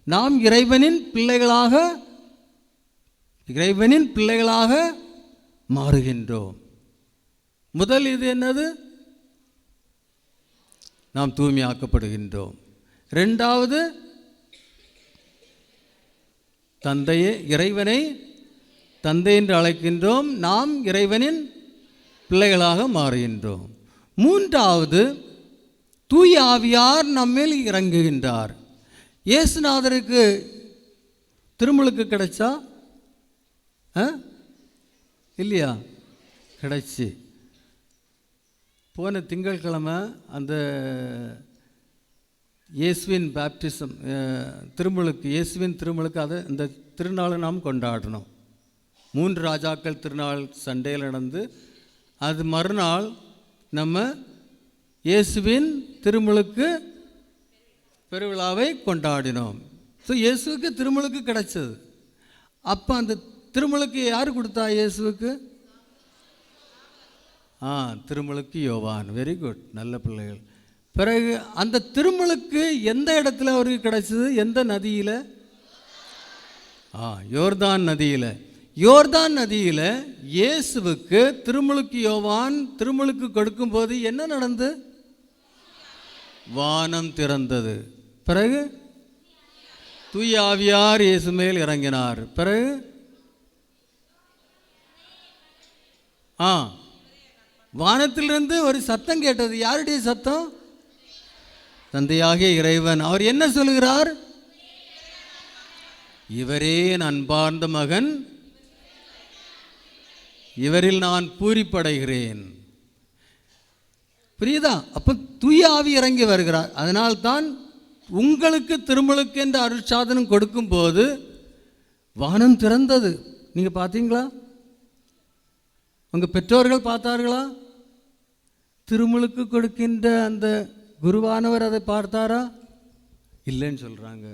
நாம் இறைவனின் பிள்ளைகளாக மாறுகின்றோம். முதல் இது என்னது? நாம் தூய்மையாக்கப்படுகின்றோம். ரெண்டாவது, இறைவனை தந்தை என்று அழைக்கின்றோம். நாம் இறைவனின் பிள்ளைகளாக மாறுகின்றோம். மூன்றாவது, தூய ஆவியார் நம்மேல் இறங்குகின்றார். இயேசுநாதருக்கு திருமுழுக்கு கிடைச்சா இல்லையா? கிடைச்சி. போன திங்கட்கிழமை அந்த இயேசுவின் பேப்டிசம் திருமுழுக்கு, இயேசுவின் திருமுழுக்கு, அதை இந்த திருநாளை நாம் கொண்டாடினோம். 3 ராஜாக்கள் திருநாள் சண்டேயில் நடந்து, அது மறுநாள் நம்ம இயேசுவின் திருமுழுக்கு பெருவிழாவை கொண்டாடினோம். ஸோ இயேசுவுக்கு திருமுழுக்கு கிடைச்சது. அப்போ அந்த திருமுழுக்கு யார் கொடுத்தா இயேசுவுக்கு? திருமுழுக்கு யோவான். வெரி குட், நல்ல பிள்ளைகள். பிறகு அந்த திருமுழுக்கு எந்த இடத்துல அவருக்கு கிடைச்சது? எந்த நதியில்? யோர்தான் நதியில். யோர்தான் நதியில் இயேசுவுக்கு திருமுழுக்கு யோவான் திருமுழுக்கு கொடுக்கும்போது என்ன நடந்து? வானம் திறந்தது. பிறகு தூய ஆவியார் இயேசு மேல் இறங்கினார். பிறகு வானத்திலிருந்து ஒரு சத்தம் கேட்டது. யாருடைய சத்தம்? தந்தையாகிய இறைவன். அவர் என்ன சொல்கிறார்? இவரே என் அன்பார்ந்த மகன், இவரில் நான் பூரிப்படைகிறேன். புரியுதா? அப்போ தூய ஆவி இறங்கி வருகிறார். அதனால்தான் உங்களுக்கு திருமுழுக்கு என்ற அருட்சாதனம் கொடுக்கும்போது வானம் திறந்தது. நீங்கள் பார்த்தீங்களா? உங்கள் பெற்றோர்கள் பார்த்தார்களா? திருமுழுக்கு கொடுக்கின்ற அந்த குருவானவர் அதை பார்த்தாரா? இல்லைன்னு சொல்கிறாங்க.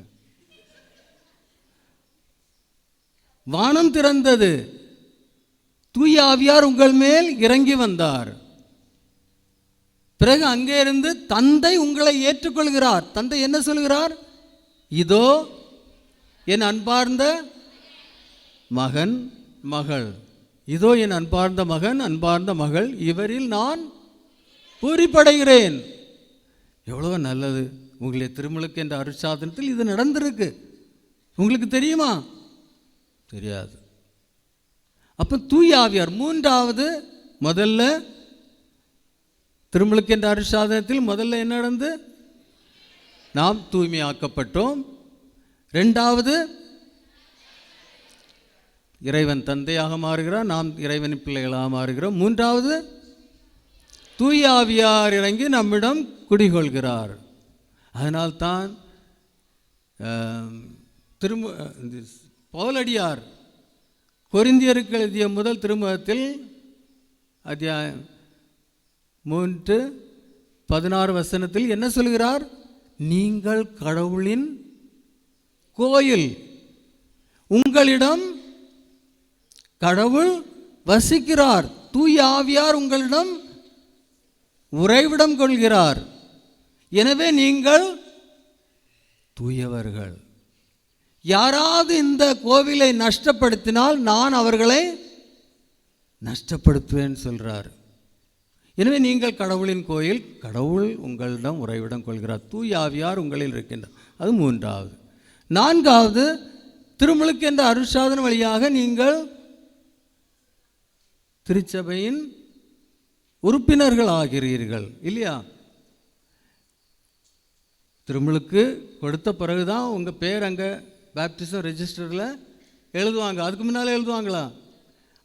வானம் திறந்தது, தூய ஆவியார் உங்கள் மேல் இறங்கி வந்தார். பிறகு அங்கே இருந்து தந்தை உங்களை ஏற்றுக்கொள்கிறார். தந்தை என்ன சொல்கிறார்? இதோ என் அன்பார்ந்த மகன் மகள், இதோ என் அன்பார்ந்த மகன் அன்பார்ந்த மகள், இவரில் நான் பூரிப்படைகிறேன். எவ்வளோ நல்லது! உங்களுடைய திருமுழுக்கு என்ற அருட்சாதனத்தில் இது நடந்திருக்கு. உங்களுக்கு தெரியுமா? தெரியாது. அப்போ தூய ஆவியார் மூன்றாவது. முதல்ல திருமுழுக்கு என்ற அருட்சாதனத்தில் முதல்ல என்ன நடந்து? நாம் தூய்மையாக்கப்பட்டோம். 2வது இறைவன் தந்தையாக மாறுகிறார், நாம் இறைவனின் பிள்ளைகளாக மாறுகிறோம். 3வது தூய ஆவியார் இறங்கி நம்மிடம் குடிகொள்கிறார். அதனால்தான் பவுலடியார் கொரிந்தியருக்கு எழுதிய முதல் திருமுகத்தில் அத்தியாயம் 3:16 என்ன சொல்கிறார்? நீங்கள் கடவுளின் கோயில், உங்களிடம் கடவுள் வசிக்கிறார், தூய ஆவியார் உங்களிடம் உறைவிடம் கொள்கிறார். எனவே நீங்கள் தூயவர்கள். யாராவது இந்த கோவிலை நஷ்டப்படுத்தினால் நான் அவர்களை நஷ்டப்படுத்துவேன் சொல்றார். எனவே நீங்கள் கடவுளின் கோயில், கடவுள் உங்களிடம் உறைவிடம் கொள்கிறார், தூய ஆவியார் உங்களில் இருக்கின்றார். அது 3வது. 4வது திருமுழுக்கு என்ற அருட்சாதனம் வழியாக நீங்கள் திருச்சபையின் உறுப்பினர்கள் ஆகிறீர்கள் இல்லையா? திருமுழுக்கு கொடுத்த பிறகுதான் உங்கள் பேர் அங்கே பேப்டிசம் ரெஜிஸ்டரில் எழுதுவாங்க. அதுக்கு முன்னால் எழுதுவாங்களா?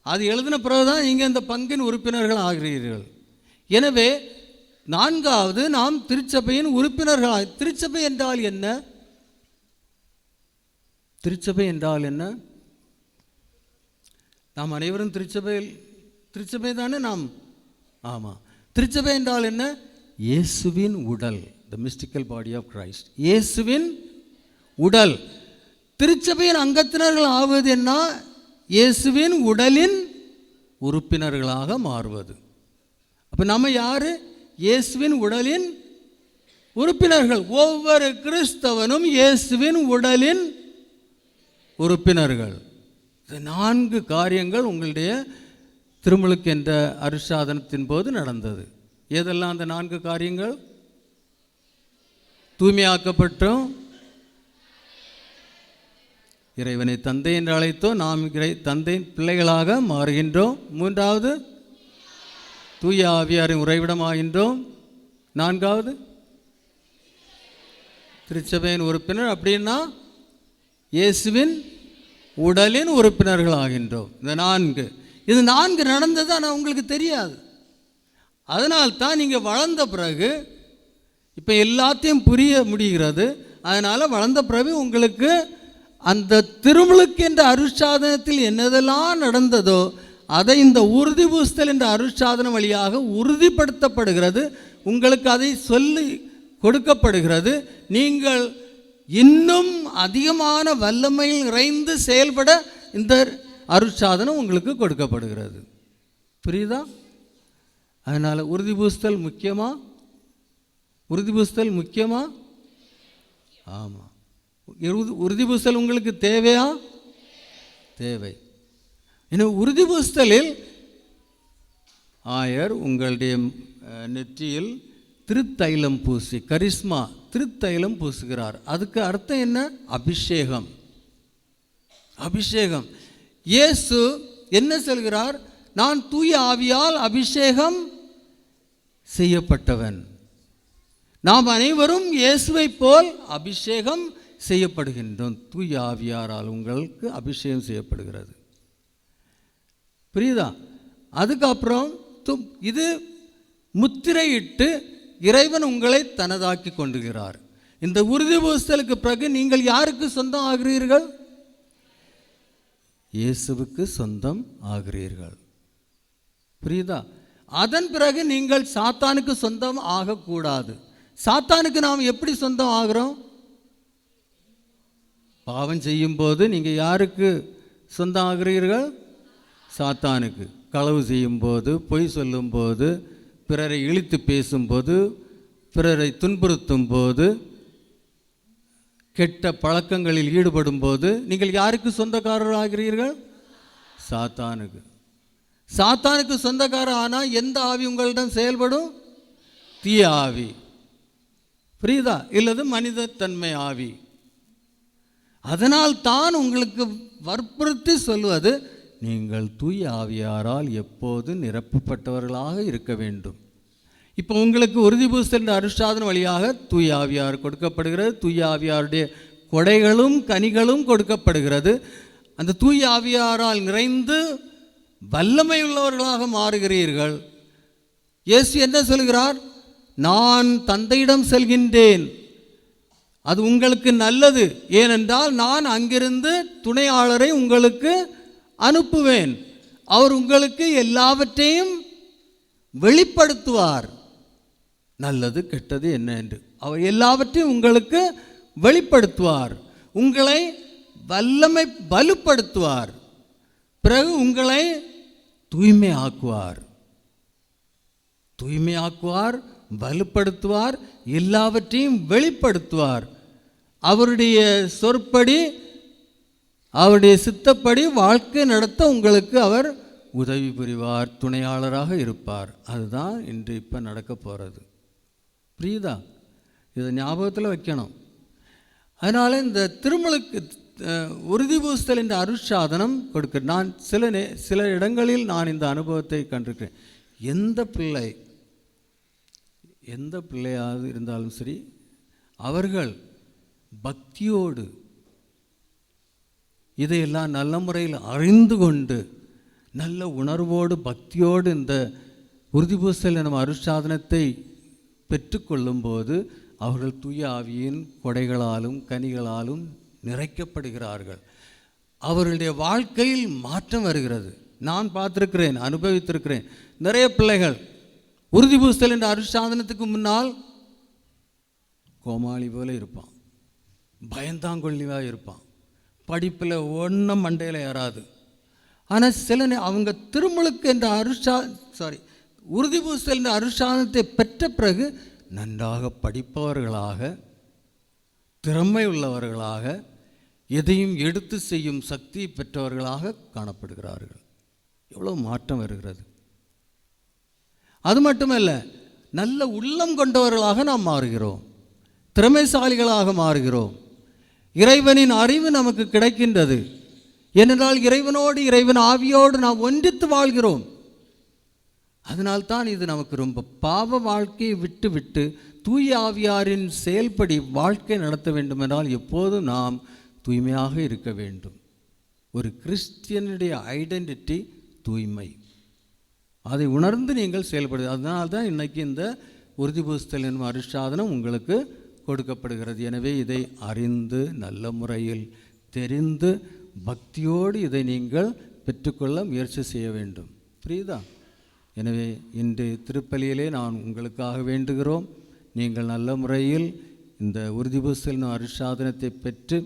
அது எழுதின பிறகுதான் நீங்கள் இந்த பங்கின் உறுப்பினர்கள் ஆகிறீர்கள். எனவே 4வது நாம் திருச்சபையின் உறுப்பினர்கள். திருச்சபை என்றால் என்ன? திருச்சபை என்றால் என்ன? நாம் அனைவரும் திருச்சபை தானே நாம்? ஆமாம். திருச்சபை என்றால் என்ன? இயேசுவின் உடல், த மிஸ்டிக்கல் பாடி ஆஃப் கிரைஸ்ட். இயேசுவின் உடல். திருச்சபையின் அங்கத்தினர்கள் ஆவது என்ன? இயேசுவின் உடலின் உறுப்பினர்களாக மாறுவது. அப்போ நம்ம யாரு? இயேசுவின் உடலின் உறுப்பினர்கள். ஒவ்வொரு கிறிஸ்தவனும் இயேசுவின் உடலின் உறுப்பினர்கள். 4 காரியங்கள் உங்களுடைய திருமுழுக்கு என்ற அருட்சாதனத்தின் போது நடந்தது. எதெல்லாம் அந்த 4 காரியங்கள்? தூய்மையாக்கப்பட்டோம், இறைவனை தந்தை என்று அழைத்தோம், நாம் தந்தை பிள்ளைகளாக மாறுகின்றோம். 3வது தூய ஆவியாரின் உறைவிடமாகின்றோம். 4வது திருச்சபையின் உறுப்பினர். அப்படின்னா இயேசுவின் உடலின் உறுப்பினர்கள் ஆகின்றோம். இந்த 4 நடந்தது. ஆனால் உங்களுக்கு தெரியாது. அதனால்தான் நீங்கள் வளர்ந்த பிறகு இப்போ எல்லாத்தையும் புரிய முடிகிறது. அதனால் வளர்ந்த பிறகு உங்களுக்கு அந்த திருமுழுக்கு என்ற அருட்சாதனத்தில் என்னதெல்லாம் நடந்ததோ அதை இந்த உறுதி பூசுதல் என்ற அருட்சாதனம் வழியாக உறுதிப்படுத்தப்படுகிறது. உங்களுக்கு அதை சொல்லி கொடுக்கப்படுகிறது. நீங்கள் இன்னும் அதிகமான வல்லமையில் நிறைந்து செயல்பட இந்த அருட்சாதனம் உங்களுக்கு கொடுக்கப்படுகிறது. புரியுதா? அதனால் உறுதி பூசுதல் முக்கியமா? உறுதி பூசுதல் முக்கியமா? ஆமாம். உறுதி பூசுதல் உங்களுக்கு தேவையா? தேவை. இன்னும் உறுதி பூசுதலில் ஆயர் உங்களுடைய நெற்றியில் திருத்தைலம் பூசி, கரிஸ்மா திருத்தைலம் பூசுகிறார். அதுக்கு அர்த்தம் என்ன? அபிஷேகம். அபிஷேகம். இயேசு என்ன சொல்கிறார்? நான் தூய ஆவியால் அபிஷேகம் செய்யப்பட்டவன். நாம் அனைவரும் இயேசுவை போல் அபிஷேகம் செய்யப்படுகின்றோம். தூய ஆவியாரால் உங்களுக்கு அபிஷேகம் செய்யப்படுகிறது. புரியுதா? அதுக்கப்புறம் இது முத்திரையிட்டு இறைவன் உங்களை தனதாக்கி கொண்டுகிறார். இந்த உறுதி பூசுதலுக்கு பிறகு நீங்கள் யாருக்கு சொந்தம் ஆகிறீர்கள்? இயேசுவுக்கு சொந்தம் ஆகிறீர்கள். புரியுதா? அதன் பிறகு நீங்கள் சாத்தானுக்கு சொந்தம் ஆகக்கூடாது. சாத்தானுக்கு நாம் எப்படி சொந்தம் ஆகிறோம்? பாவம் செய்யும்போது நீங்கள் யாருக்கு சொந்தம் ஆகிறீர்கள்? சாத்தானுக்கு. களவு செய்யும்போது, பொய் சொல்லும்போது, பிறரை இழித்து பேசும்போது, பிறரை துன்புறுத்தும் போது, கெட்ட பழக்கங்களில் ஈடுபடும் போது நீங்கள் யாருக்கு சொந்தக்காரர் ஆகிறீர்கள்? சாத்தானுக்கு. சாத்தானுக்கு சொந்தக்காரர் ஆனால் எந்த ஆவி உங்களிடம் செயல்படும்? தீய ஆவி. புரியுதா? இல்லது மனித தன்மை ஆவி. அதனால் தான் உங்களுக்கு வற்புறுத்தி சொல்வது, நீங்கள் தூய ஆவியாரால் எப்போது நிரப்பப்பட்டவர்களாக இருக்க வேண்டும். இப்போ உங்களுக்கு உறுதி பூசுதல் அருட்சாதனம் வழியாக தூய ஆவியார் கொடுக்கப்படுகிறது. தூய ஆவியாருடைய கொடைகளும் கனிகளும் கொடுக்கப்படுகிறது. அந்த தூய ஆவியாரால் நிறைந்து வல்லமை உள்ளவர்களாக மாறுகிறீர்கள். இயேசு என்ன சொல்கிறார்? நான் தந்தையிடம் செல்கின்றேன், அது உங்களுக்கு நல்லது. ஏனென்றால் நான் அங்கிருந்து துணையாளரை உங்களுக்கு அனுப்புவேன். அவர் உங்களுக்கு எல்லாவற்றையும் வெளிப்படுத்துவார். நல்லது கெட்டது என்ன என்று அவர் எல்லாவற்றையும் உங்களுக்கு வெளிப்படுத்துவார். உங்களை வலுப்படுத்துவார். பிறகு உங்களை தூய்மையாக்குவார். வலுப்படுத்துவார். எல்லாவற்றையும் வெளிப்படுத்துவார். அவருடைய சொற்படி, அவருடைய சித்தப்படி வாழ்க்கை நடத்த உங்களுக்கு அவர் உதவி புரிவார், துணையாளராக இருப்பார். அதுதான் இன்று இப்போ நடக்க போகிறது. புரியுதா? இதை ஞாபகத்தில் வைக்கணும். அதனால் இந்த திருமுழுக்கு உறுதி பூசுதல் என்ற அருட்சாதனம் கொடுக்க நான் சில இடங்களில் நான் இந்த அனுபவத்தை கண்டிருக்கிறேன். எந்த பிள்ளையாக இருந்தாலும் சரி, அவர்கள் பக்தியோடு இதையெல்லாம் நல்ல முறையில் அறிந்து கொண்டு நல்ல உணர்வோடு பக்தியோடு இந்த உறுதி பூசுதல் எனும் அருட்சாதனத்தை பெற்றுக்கொள்ளும்போது அவர்கள் தூய ஆவியின் கொடைகளாலும் கனிகளாலும் நிறைக்கப்படுகிறார்கள். அவர்களுடைய வாழ்க்கையில் மாற்றம் வருகிறது. நான் பார்த்துருக்கிறேன், அனுபவித்திருக்கிறேன். நிறைய பிள்ளைகள் உறுதி பூசுதல் என்ற அருட்சாதனத்துக்கு முன்னால் கோமாளி போல இருப்பான், பயந்தாங்கொள்ளிவாக இருப்பான், படிப்பில் ஒன்றும் மண்டையில் ஏறாது. ஆனால் அவங்க திருமுழுக்கு என்ற உறுதி பூசுதல் என்ற அருட்சாதனத்தை பெற்ற பிறகு நன்றாக படிப்பவர்களாக, திறமை உள்ளவர்களாக, எதையும் எடுத்து செய்யும் சக்தி பெற்றவர்களாக காணப்படுகிறார்கள். எவ்வளோ மாற்றம் வருகிறது! அது மட்டுமல்ல, நல்ல உள்ளம் கொண்டவர்களாக நாம் மாறுகிறோம், திறமைசாலிகளாக மாறுகிறோம். இறைவனின் அறிவு நமக்கு கிடைக்கின்றது. ஏனென்றால் இறைவனோடு, இறைவன் ஆவியோடு நாம் ஒன்றித்து வாழ்கிறோம். அதனால்தான் இது நமக்கு ரொம்ப பாவ வாழ்க்கையை விட்டு தூய ஆவியாரின் செயல்படி வாழ்க்கை நடத்த வேண்டுமென்றால் எப்போதும் நாம் தூய்மையாக இருக்க வேண்டும். ஒரு கிறிஸ்டியனுடைய ஐடென்டிட்டி தூய்மை. அதை உணர்ந்து நீங்கள் செயல்படுது. அதனால தான் இன்றைக்கி இந்த உறுதி பூசுதல் என்னும் அருட்சாதனம் உங்களுக்கு கொடுக்கப்படுகிறது. எனவே இதை அறிந்து நல்ல முறையில் தெரிந்து பக்தியோடு இதை நீங்கள் பெற்றுக்கொள்ள முயற்சி செய்ய வேண்டும். புரியுதா? எனவே இன்று திருப்பலியிலே நான் உங்களுக்காக வேண்டுகிறோம். நீங்கள் நல்ல முறையில் இந்த உறுதி பூசுதல் அருட்சாதனத்தை பெற்று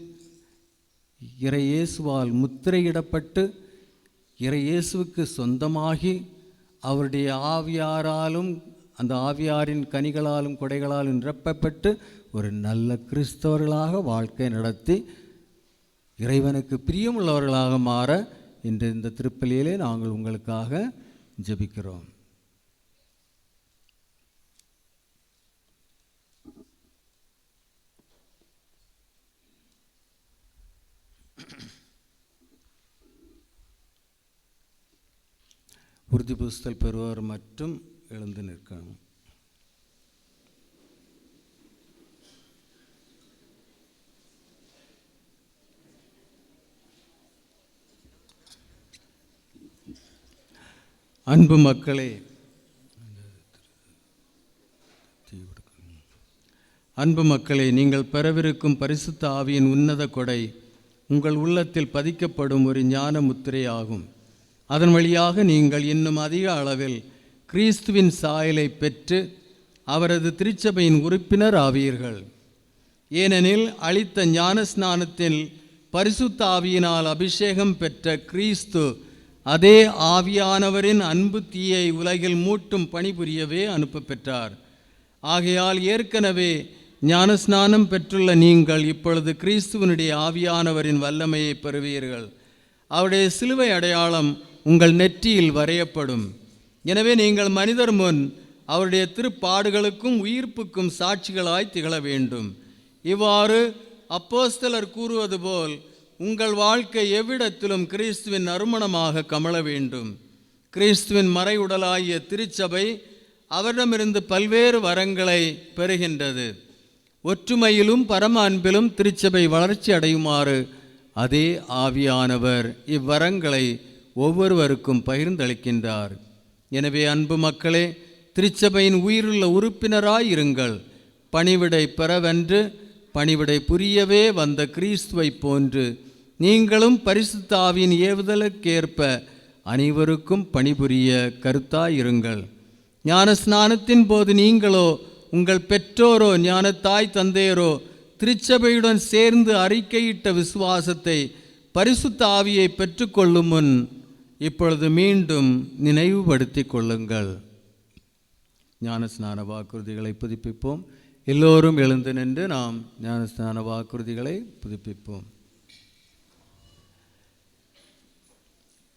இறை இயேசுவால் முத்திரையிடப்பட்டு இறை இயேசுவுக்கு சொந்தமாகி அவருடைய ஆவியாராலும் அந்த ஆவியாரின் கனிகளாலும் கொடைகளாலும் நிரப்பப்பட்டு ஒரு நல்ல கிறிஸ்தவர்களாக வாழ்க்கை நடத்தி இறைவனுக்கு பிரியமுள்ளவர்களாக மாற இன்று இந்த திருப்பலியிலே நாங்கள் உங்களுக்காக ஜெபிக்கிறோம். உறுதி பூசுதல் பெறுவோர் மட்டும் எழுந்து நிற்கணும். அன்பு மக்களே, நீங்கள் பெறவிருக்கும் பரிசுத்த ஆவியின் உன்னத கொடை உங்கள் உள்ளத்தில் பதிக்கப்படும் ஒரு ஞான முத்திரை ஆகும். அதன் வழியாக நீங்கள் இன்னும் அதிக அளவில் கிறிஸ்துவின் சாயலை பெற்று அவரது திருச்சபையின் உறுப்பினர் ஆவீர்கள். ஏனெனில் அளித்த ஞான ஸ்நானத்தில் பரிசுத்த ஆவியினால் அபிஷேகம் பெற்ற கிறிஸ்து அதே ஆவியானவரின் அன்பு தீயை உலகில் மூட்டும் பணிபுரியவே அனுப்ப பெற்றார். ஆகையால் ஏற்கனவே ஞானஸ்நானம் பெற்றுள்ள நீங்கள் இப்பொழுது கிறிஸ்துவனுடைய ஆவியானவரின் வல்லமையை பெறுவீர்கள். அவருடைய சிலுவை அடையாளம் உங்கள் நெற்றியில் வரையப்படும். எனவே நீங்கள் மனிதர் முன் அவருடைய திருப்பாடுகளுக்கும் உயிர்ப்புக்கும் சாட்சிகளாய் திகழ வேண்டும். இவ்வாறு அப்போஸ்தலர் கூறுவது போல் உங்கள் வாழ்க்கை எவ்விடத்திலும் கிறிஸ்துவின் நறுமணமாக கமழ வேண்டும். கிறிஸ்துவின் மறை உடலாகிய திருச்சபை அவரிடமிருந்து பல்வேறு வரங்களை பெறுகின்றது. ஒற்றுமையிலும் பரம அன்பிலும் திருச்சபை வளர்ச்சி அடையுமாறு அதே ஆவியானவர் இவ்வரங்களை ஒவ்வொருவருக்கும் பகிர்ந்தளிக்கின்றார். எனவே அன்பு மக்களே, திருச்சபையின் உயிருள்ள உறுப்பினராயிருங்கள். பணிவிடை பெறவென்று பணிவிடை புரியவே வந்த கிறிஸ்துவை போன்று நீங்களும் பரிசுத்த ஆவியின் ஏவுதலுக்கேற்ப அனைவருக்கும் பணிபுரிய கருத்தாயிருங்கள். ஞான ஸ்நானத்தின் போது நீங்களோ உங்கள் பெற்றோரோ ஞானத்தாய் தந்தையரோ திருச்சபையுடன் சேர்ந்து அறிக்கையிட்ட விசுவாசத்தை பரிசுத்த ஆவியை பெற்றுக்கொள்ளும் முன் இப்பொழுது மீண்டும் நினைவுபடுத்திக் கொள்ளுங்கள். ஞானஸ்நான வாக்குறுதிகளை புதுப்பிப்போம். எல்லோரும் எழுந்து நின்று நாம் ஞானஸ்நான வாக்குறுதிகளை புதுப்பிப்போம்.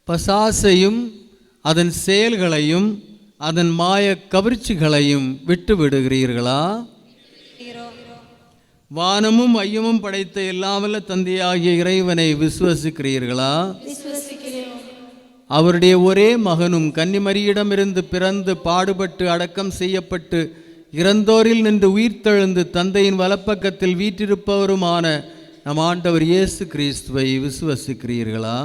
பசாசையும் அதன் செயல்களையும் அதன் மாய கவர்ச்சிகளையும் விட்டு விடுகிறீர்களா? வானமும் ஐயமும் படைத்த எல்லாவல்ல தந்தையாகிய இறைவனை விசுவசிக்கிறீர்களா? அவருடைய ஒரே மகனும் கன்னிமரியிடமிருந்து பிறந்து பாடுபட்டு அடக்கம் செய்யப்பட்டு இறந்தோரில் நின்று உயிர்த்தெழுந்து தந்தையின் வலப்பக்கத்தில் வீற்றிருப்பவருமான நம் ஆண்டவர் இயேசு கிறிஸ்துவை விசுவசிக்கிறீர்களா?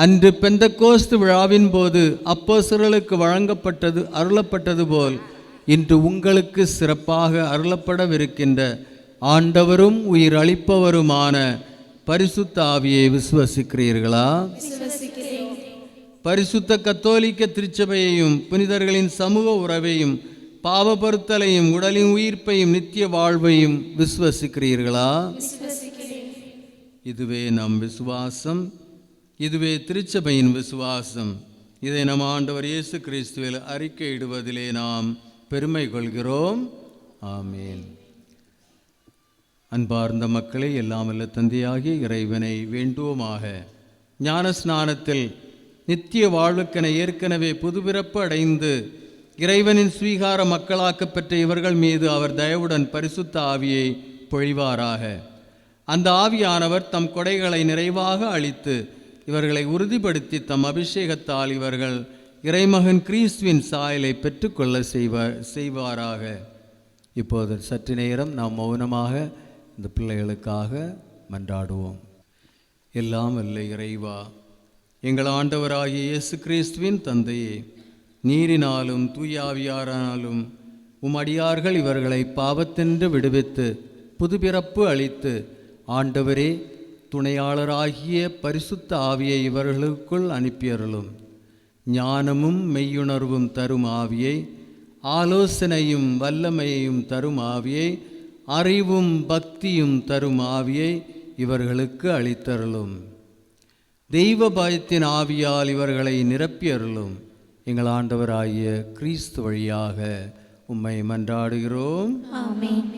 அன்று பெந்தகோஸ்து விழாவின் போது அப்போஸ்தலர்களுக்கு அருளப்பட்டது போல் இன்று உங்களுக்கு சிறப்பாக அருளப்படவிருக்கின்ற ஆண்டவரும் உயிர் அளிப்பவருமான பரிசுத்த ஆவியை விசுவசிக்கிறீர்களா? பரிசுத்த கத்தோலிக்க திருச்சபையையும் புனிதர்களின் சமூக உறவையும் பாவபொருத்தலையும் உடலின் உயிர்ப்பையும் நித்திய வாழ்வையும் விசுவசிக்கிறீர்களா? இதுவே நம் விசுவாசம், இதுவே திருச்சபையின் விசுவாசம். இதை நம் ஆண்டவர் இயேசு கிறிஸ்துவில் அறிக்கையிடுவதிலே நாம் பெருமை கொள்கிறோம். ஆமேன். அன்பார்ந்த மக்களை, எல்லாம் வல்ல தந்தையாகிய இறைவனை வேண்டுவோமாக. ஞான ஸ்நானத்தில் நித்திய வாழ்வுக்கென ஏற்கனவே புதுபிறப்பு அடைந்து இறைவனின் ஸ்வீகார மக்களாக்கப்பெற்ற இவர்கள் மீது அவர் தயவுடன் பரிசுத்த ஆவியை பொழிவாராக. அந்த ஆவியானவர் தம் கொடைகளை நிறைவாக அளித்து இவர்களை உறுதிப்படுத்தி தம் அபிஷேகத்தால் இவர்கள் இறைமகன் கிறிஸ்துவின் சாயலை பெற்றுக்கொள்ள செய்வாராக. இப்போது சற்று நேரம் நாம் மௌனமாக இந்த பிள்ளைகளுக்காக மன்றாடுவோம். எல்லாம் வல்ல இறைவா, எங்கள் ஆண்டவராகிய இயேசு கிறிஸ்துவின் தந்தையே, நீரினாலும் தூயாவியாரானாலும் உம் அடியார்கள் இவர்களை பாவத்தின்று விடுவித்து புதுபிறப்பு அளித்து, ஆண்டவரே, துணையாளராகிய பரிசுத்த ஆவியை இவர்களுக்குள் அனுப்பியருளும். ஞானமும் மெய்யுணர்வும் தரும் ஆவியை, ஆலோசனையும் வல்லமையையும் தரும் ஆவியை, அறிவும் பக்தியும் தரும் ஆவியை இவர்களுக்கு அளித்தருளும். தெய்வ பயத்தின் ஆவியால் இவர்களை நிரப்பியருளும். எங்கள் ஆண்டவராகிய கிறிஸ்து வழியாக உம்மை மன்றாடுகிறோம். ஆமென்.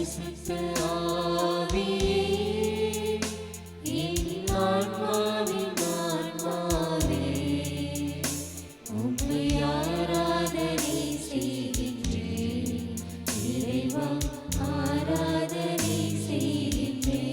பரிசுத்த ஆவியே, என் ஆன்மாவின் ஆன்மாவே, உம்மை ஆராதனை செய்கின்றேன். இறைவா ஆராதனை செய்கின்றேன்.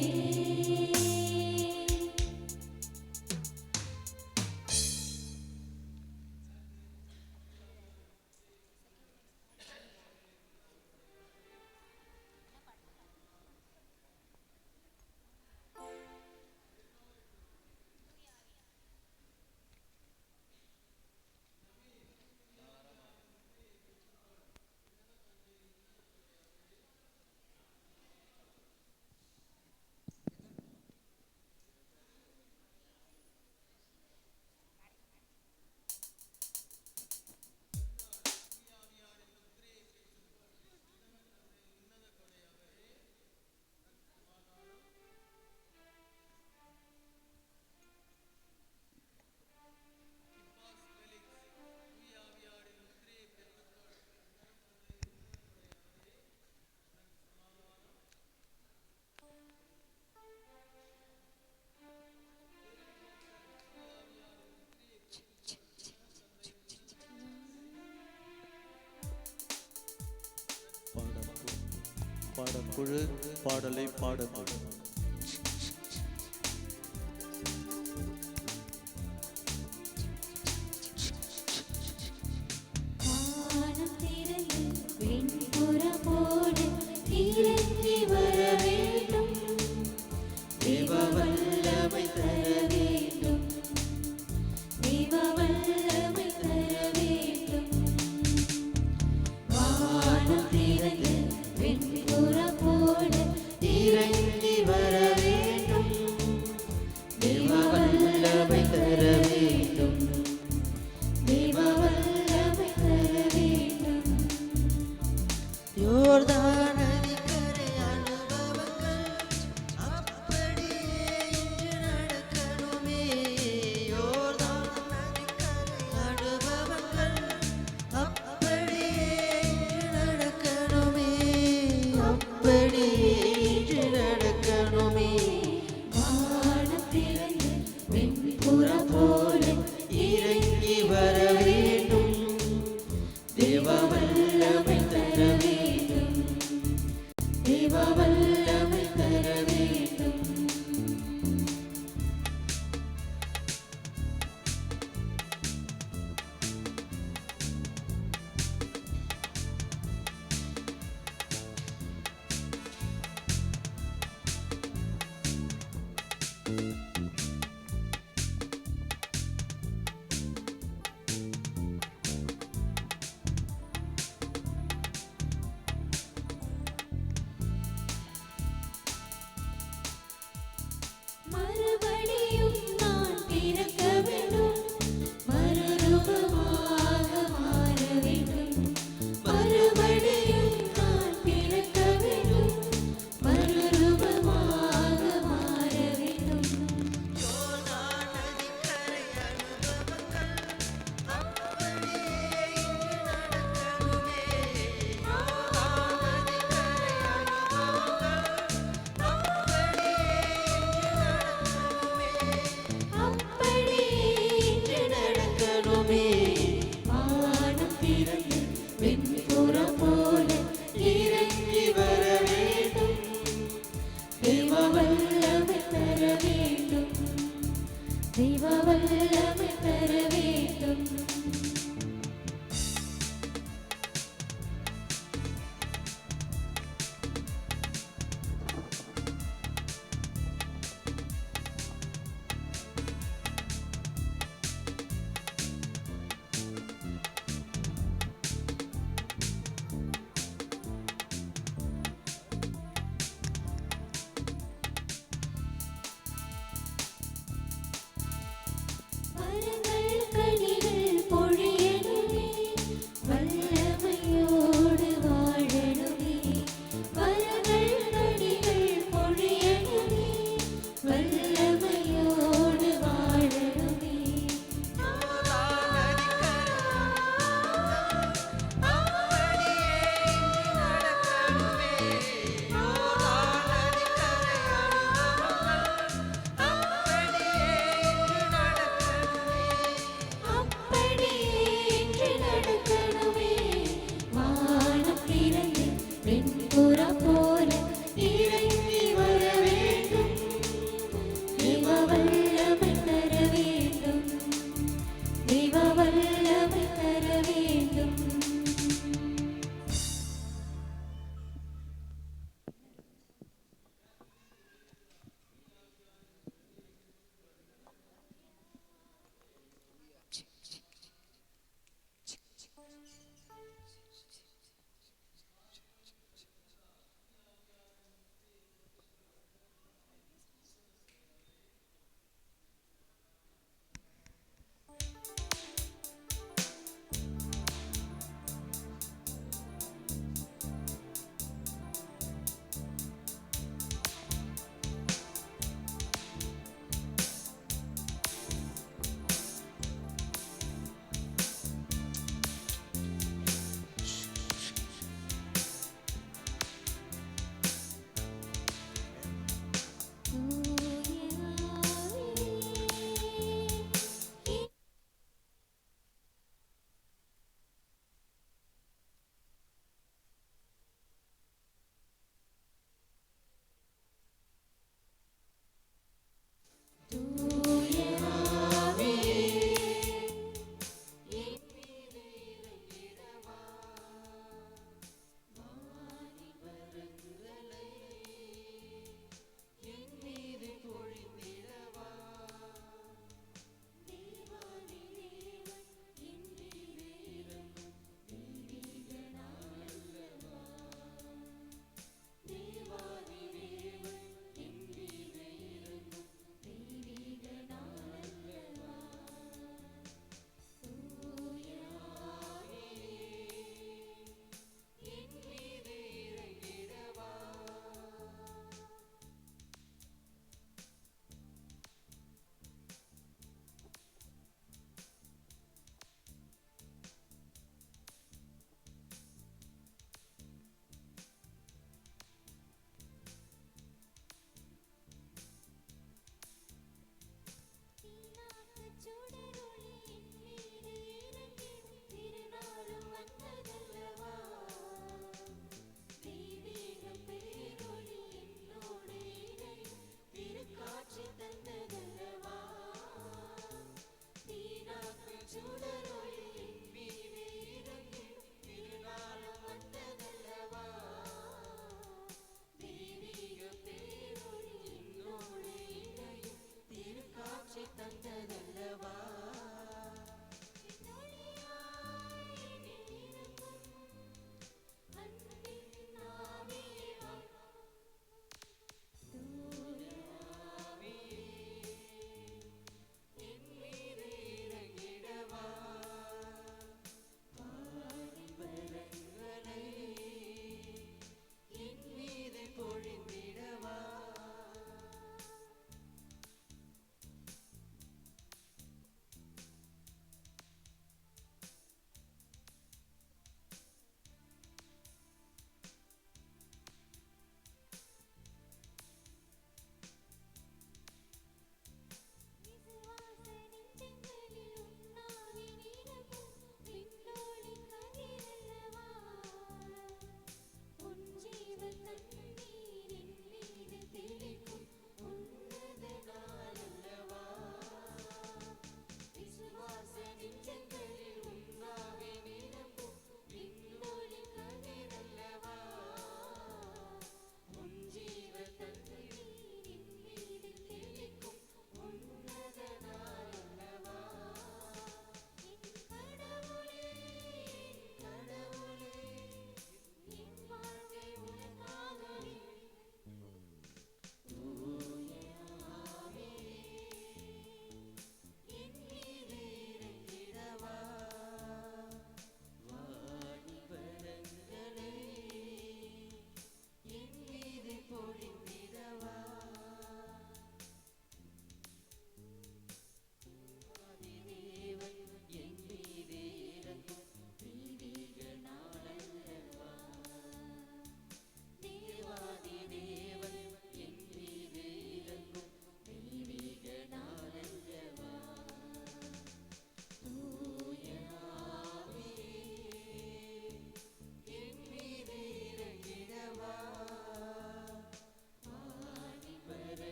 பாடக்குழு பாடலை பாடக்குழு. வானம் திறந்து வெண்புறமோடு இறங்கி வர வேண்டும். தேவ வல்லமை தர வேண்டும். தேவ வல்லமை தர வேண்டும். வானம் திறந்து வெண்புறமோடு இறங்கி வர வேண்டும். தேவ வல்லமை தர வேண்டும். தேவ வல்லமை தர வேண்டும். யோர்தான் நதிக்கரை அனுபவங்கள் அப்படியே இன்று நடக்கணுமே. யோர்தான் நதிக்கரை அனுபவங்கள் அப்படியே இன்று நடக்கணுமே. அப்படியே இன்று நடக்கணுமே. வானம் திறந்து வெண்புறம் போல இறங்கி வர வேண்டும். தேவ வல்லமை தர வேண்டும். தேவ வல்லமை தர வேண்டும்.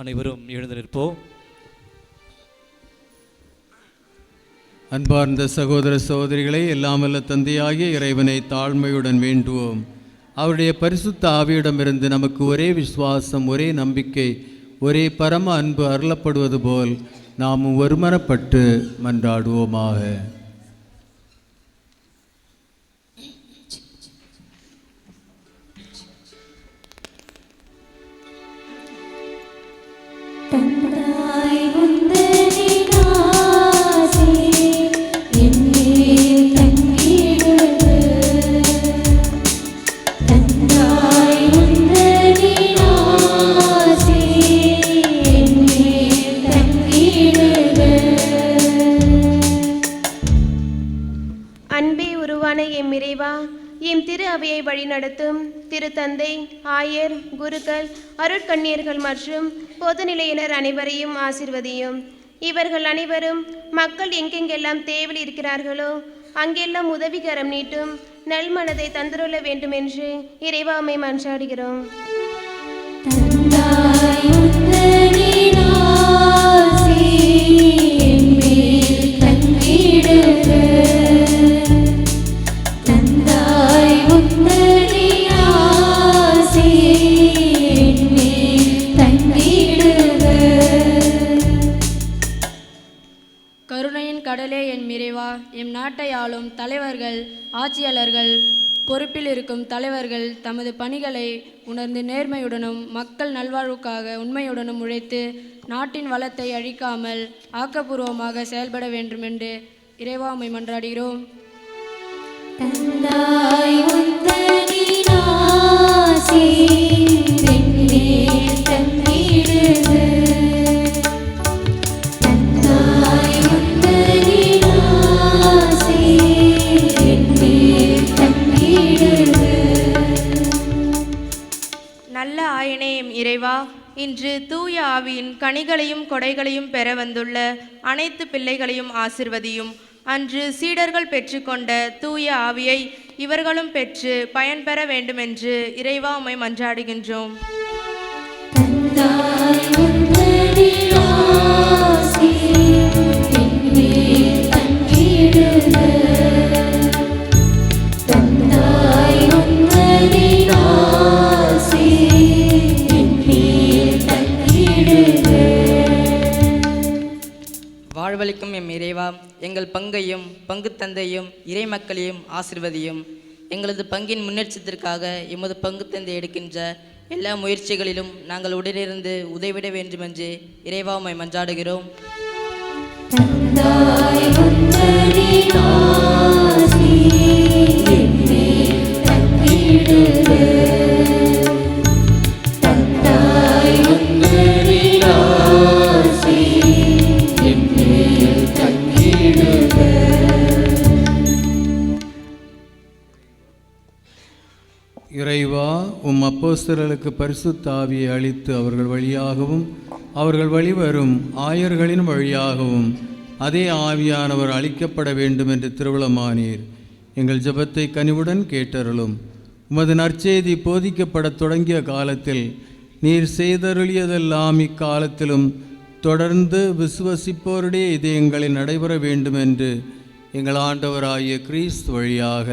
அனைவரும் எழுந்து நிற்போம். அன்பார்ந்த சகோதர சகோதரிகளை, எல்லாம் வல்ல தந்தையாகிய இறைவனை தாழ்மையுடன் வேண்டுவோம். அவருடைய பரிசுத்த ஆவியிடமிருந்து நமக்கு ஒரே விசுவாசம், ஒரே நம்பிக்கை, ஒரே பரம அன்பு அருளப்படுவது போல் நாமும் ஒருமனப்பட்டு மன்றாடுவோமாக. தந்தாய் உந்தனின் ஆசி என்னில் தங்கிடுது. தந்தாய் உந்தனின் ஆசி என்னில் தங்கிடுது. அன்பே உருவான எம் இறைவா, எம் திரு அவையை வழிநடத்தும் திருத்தந்தை, ஆயர், குருக்கள், அருட்கண்ணியர்கள் மற்றும் பொதுநிலையினர் அனைவரையும் ஆசிர்வதியும். இவர்கள் அனைவரும் மக்கள் எங்கெங்கெல்லாம் தேவையில் இருக்கிறார்களோ அங்கெல்லாம் உதவிகரம் நீட்டும் நல்மனதை தந்துருள வேண்டும் என்று இறைவா உம்மை மன்றாடுகிறோம். தந்தாய் உந்தனின் ஆசி என்னில் தங்கிடுது. தந்தாய் உந்தனின் ஆசி என்னில் தங்கிடுது. கருணையின் கடலே என் இறைவா, எம் நாட்டை ஆளும் தலைவர்கள், ஆட்சியாளர்கள், பொறுப்பில் இருக்கும் தலைவர்கள் தமது பணிகளை உணர்ந்து நேர்மையுடனும் மக்கள் நல்வாழ்வுக்காக உண்மையுடனும் உழைத்து நாட்டின் வளத்தை அழிக்காமல் ஆக்கப்பூர்வமாக செயல்பட வேண்டும் என்று இறைவா உம்மை மன்றாடுகிறோம். தந்தாய் உந்தனின் ஆசி என்னில் தங்கிடுது. தந்தாய் உந்தனின் ஆசி என்னில் தங்கிடுது. நல்ல ஆயனே எம் இறைவா, இன்று தூய ஆவியின் கனிகளையும் கொடைகளையும் பெற வந்துள்ள அனைத்து பிள்ளைகளையும் ஆசிர்வதியும். அன்று சீடர்கள் பெற்றுக்கொண்ட தூய ஆவியை இவர்களும் பெற்று பயன்பெற வேண்டுமென்று இறைவா உம்மை மன்றாடுகின்றோம். தந்தாய் உந்தனின் ஆசி என்னில் தங்கிடுது. தந்தாய் உந்தனின் ஆசி என்னில் தங்கிடுது. வாழ்வளிக்கும் எம் இறைவா, எங்கள் பங்கையும் பங்கு தந்தையும் இறை மக்களையும் ஆசிர்வதியும். எங்களது பங்கின் முன்னேற்றத்திற்காக எமது பங்கு தந்தை எடுக்கின்ற எல்லா முயற்சிகளிலும் நாங்கள் உடனிருந்து உதவிட வேண்டுமென்று இறைவா உம்மை மன்றாடுகிறோம். தந்தாய் உந்தனின் ஆசி என்னில் தங்கிடுது. தந்தாய் உந்தனின் ஆசி என்னில் தங்கிடுது. இறைவா, உம் அப்போஸ்தலர்களுக்கு பரிசுத்த ஆவியை அளித்து அவர்கள் வழியாகவும் அவர்கள் வழிவரும் ஆயர்களின் வழியாகவும் அதே ஆவியானவர் அளிக்கப்பட வேண்டும் என்று திருவுளமானீர். எங்கள் ஜெபத்தை கனிவுடன் கேட்டருளும். உமது நற்செய்தி போதிக்கப்படத் தொடங்கிய காலத்தில் நீர் செய்தருளியதெல்லாம் இக்காலத்திலும் தொடர்ந்து விசுவசிப்போருடைய இதயங்களில் நடைபெற வேண்டும் என்று எங்கள் ஆண்டவராகிய கிறிஸ்து வழியாக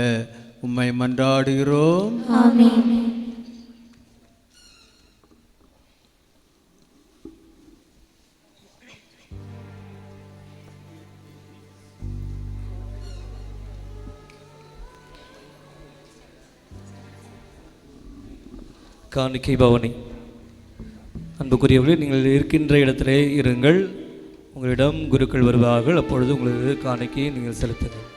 உம்மை மன்றாடுகிறோம். ஆமென். காணிக்கை பவனி. அன்புக்குரியவர்களே, நீங்கள் இருக்கின்ற இடத்திலே இருங்கள். உங்களிடம் குருக்கள் வருவார்கள். அப்பொழுது உங்களது காணிக்கையை நீங்கள் செலுத்துங்கள்.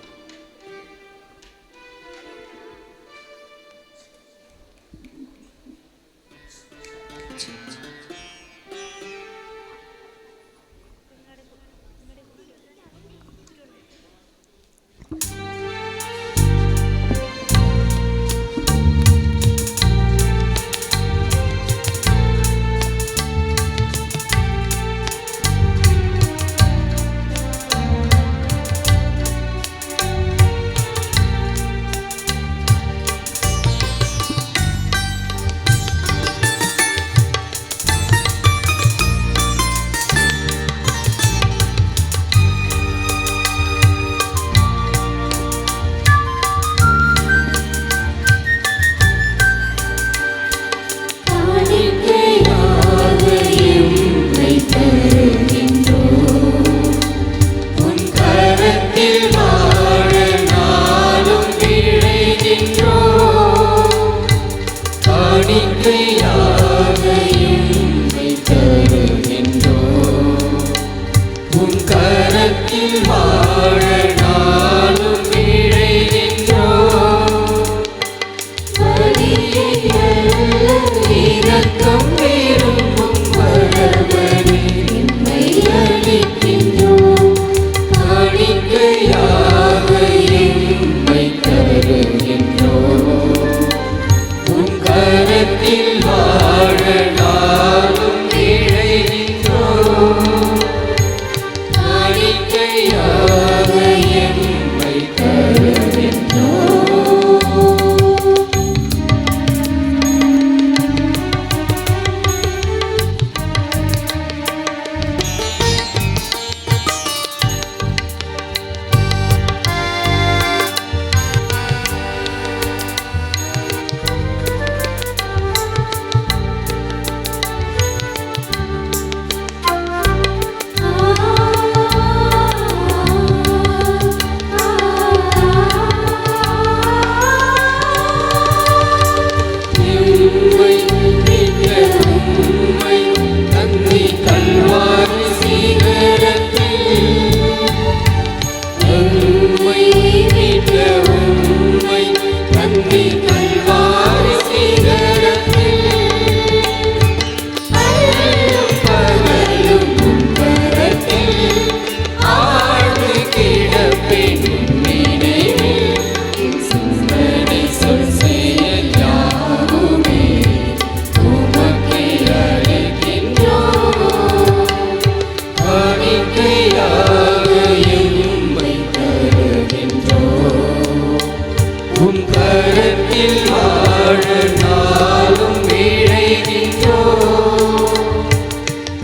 உம் கரத்தில் வாழ நாளும் விழைகின்றோம்.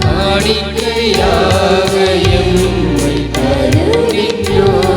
காணிக்கையாக எம்மை தருகின்றோம்.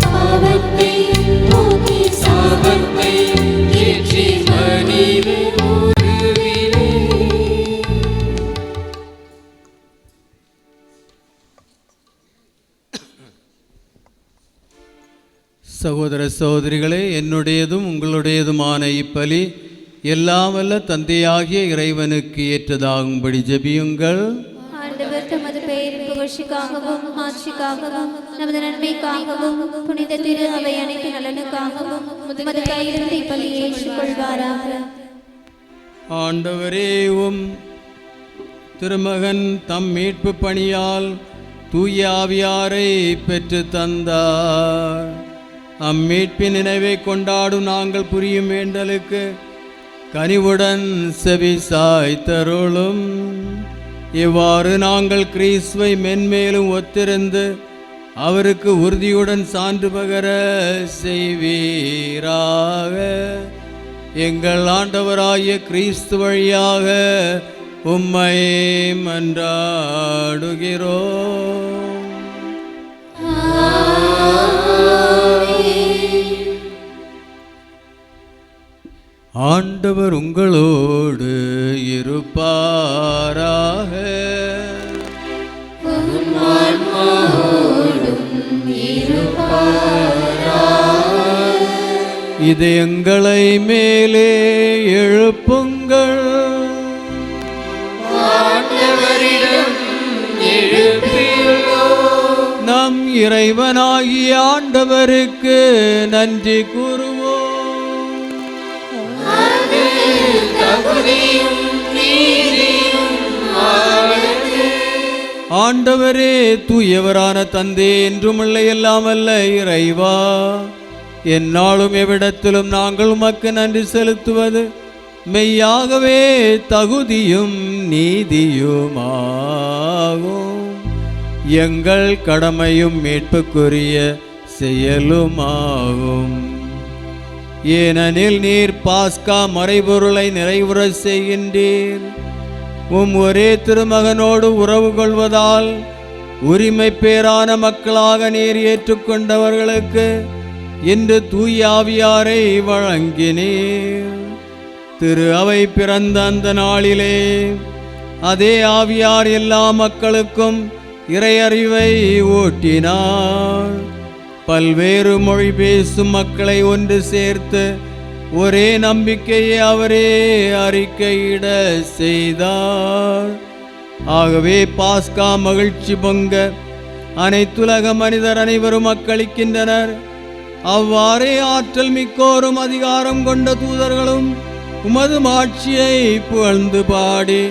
பாவத்தை நோக்கி சாபத்தை ஏற்றி மனித உருவிலே. சகோதர சகோதரிகளே, என்னுடையதும் உங்களுடையதுமான இப்பலி எல்லாம் வல்ல தந்தையாகிய இறைவனுக்கு ஏற்றதாகும்படி ஜெபியுங்கள். ஆண்டவர் தமது பெயரின் புகழ்ச்சிக்காகவும் ஆட்சிக்காகவும் நமது நன்மைக்காகவும் புனித திரு அவை அனைத்து நலனுக்காகவும் உமது கையிலிருந்து இப்பலியை ஏற்றுக்கொள்வாராக. ஆண்டவரே, உம் திருமகன் தம் மீட்பு பணியால் தூய ஆவியாரை பெற்று தந்தார். அம்மீட்பின் நினைவை கொண்டாடும் நாங்கள் புரியும் வேண்டலுக்கு கனிவுடன் செவி சாய்த்தருளும். இவ்வாறு நாங்கள் கிறிஸ்துவை மென்மேலும் ஒத்திருந்து அவருக்கு உறுதியுடன் சான்று பகர செய்வீராக. எங்கள் ஆண்டவராகிய கிறிஸ்து வழியாக உம்மை மன்றாடுகிறோம். ஆண்டவர் உங்களோடு இருப்பாராக. இதயங்களை மேலே எழுப்புங்கள். நம் இறைவனாகிய ஆண்டவருக்கு நன்றி கூறுவோம். ஆண்டவரே, தூயவரான தந்தை, என்றுமுள்ள எல்லாமல்ல இறைவா, எந்நாளும் எவ்விடத்திலும் நாங்கள் உமக்கு நன்றி செலுத்துவது மெய்யாகவே தகுதியும் நீதியுமாகும். எங்கள் கடமையும் மீட்புக்குரிய செயலுமாகும். ஏனெனில் நீர் பாஸ்கா மறைபொருளை நிறைவுற செய்கின்றீர். உம் ஒரே திருமகனோடு உறவு கொள்வதால் உரிமை பேரான மக்களாக நீர் ஏற்றுக்கொண்டவர்களுக்கு இன்று தூய ஆவியாரை வழங்கினீர். திரு அவை பிறந்த அந்த நாளிலே அதே ஆவியார் எல்லா மக்களுக்கும் இறையறிவை ஊட்டினார். பல்வேறு மொழி பேசும் மக்களை ஒன்று சேர்த்து ஒரே நம்பிக்கையை அவரே அறிக்கையிட செய்தார். ஆகவே பாஸ்கா மகிழ்ச்சி பொங்க அனைத்துலக மனிதர் அனைவரும் அக்களிக்கின்றனர். அவ்வாறே ஆற்றல் மிக்கோரும் அதிகாரம் கொண்ட தூதர்களும் உமது மாட்சியை புகழ்ந்து பாடி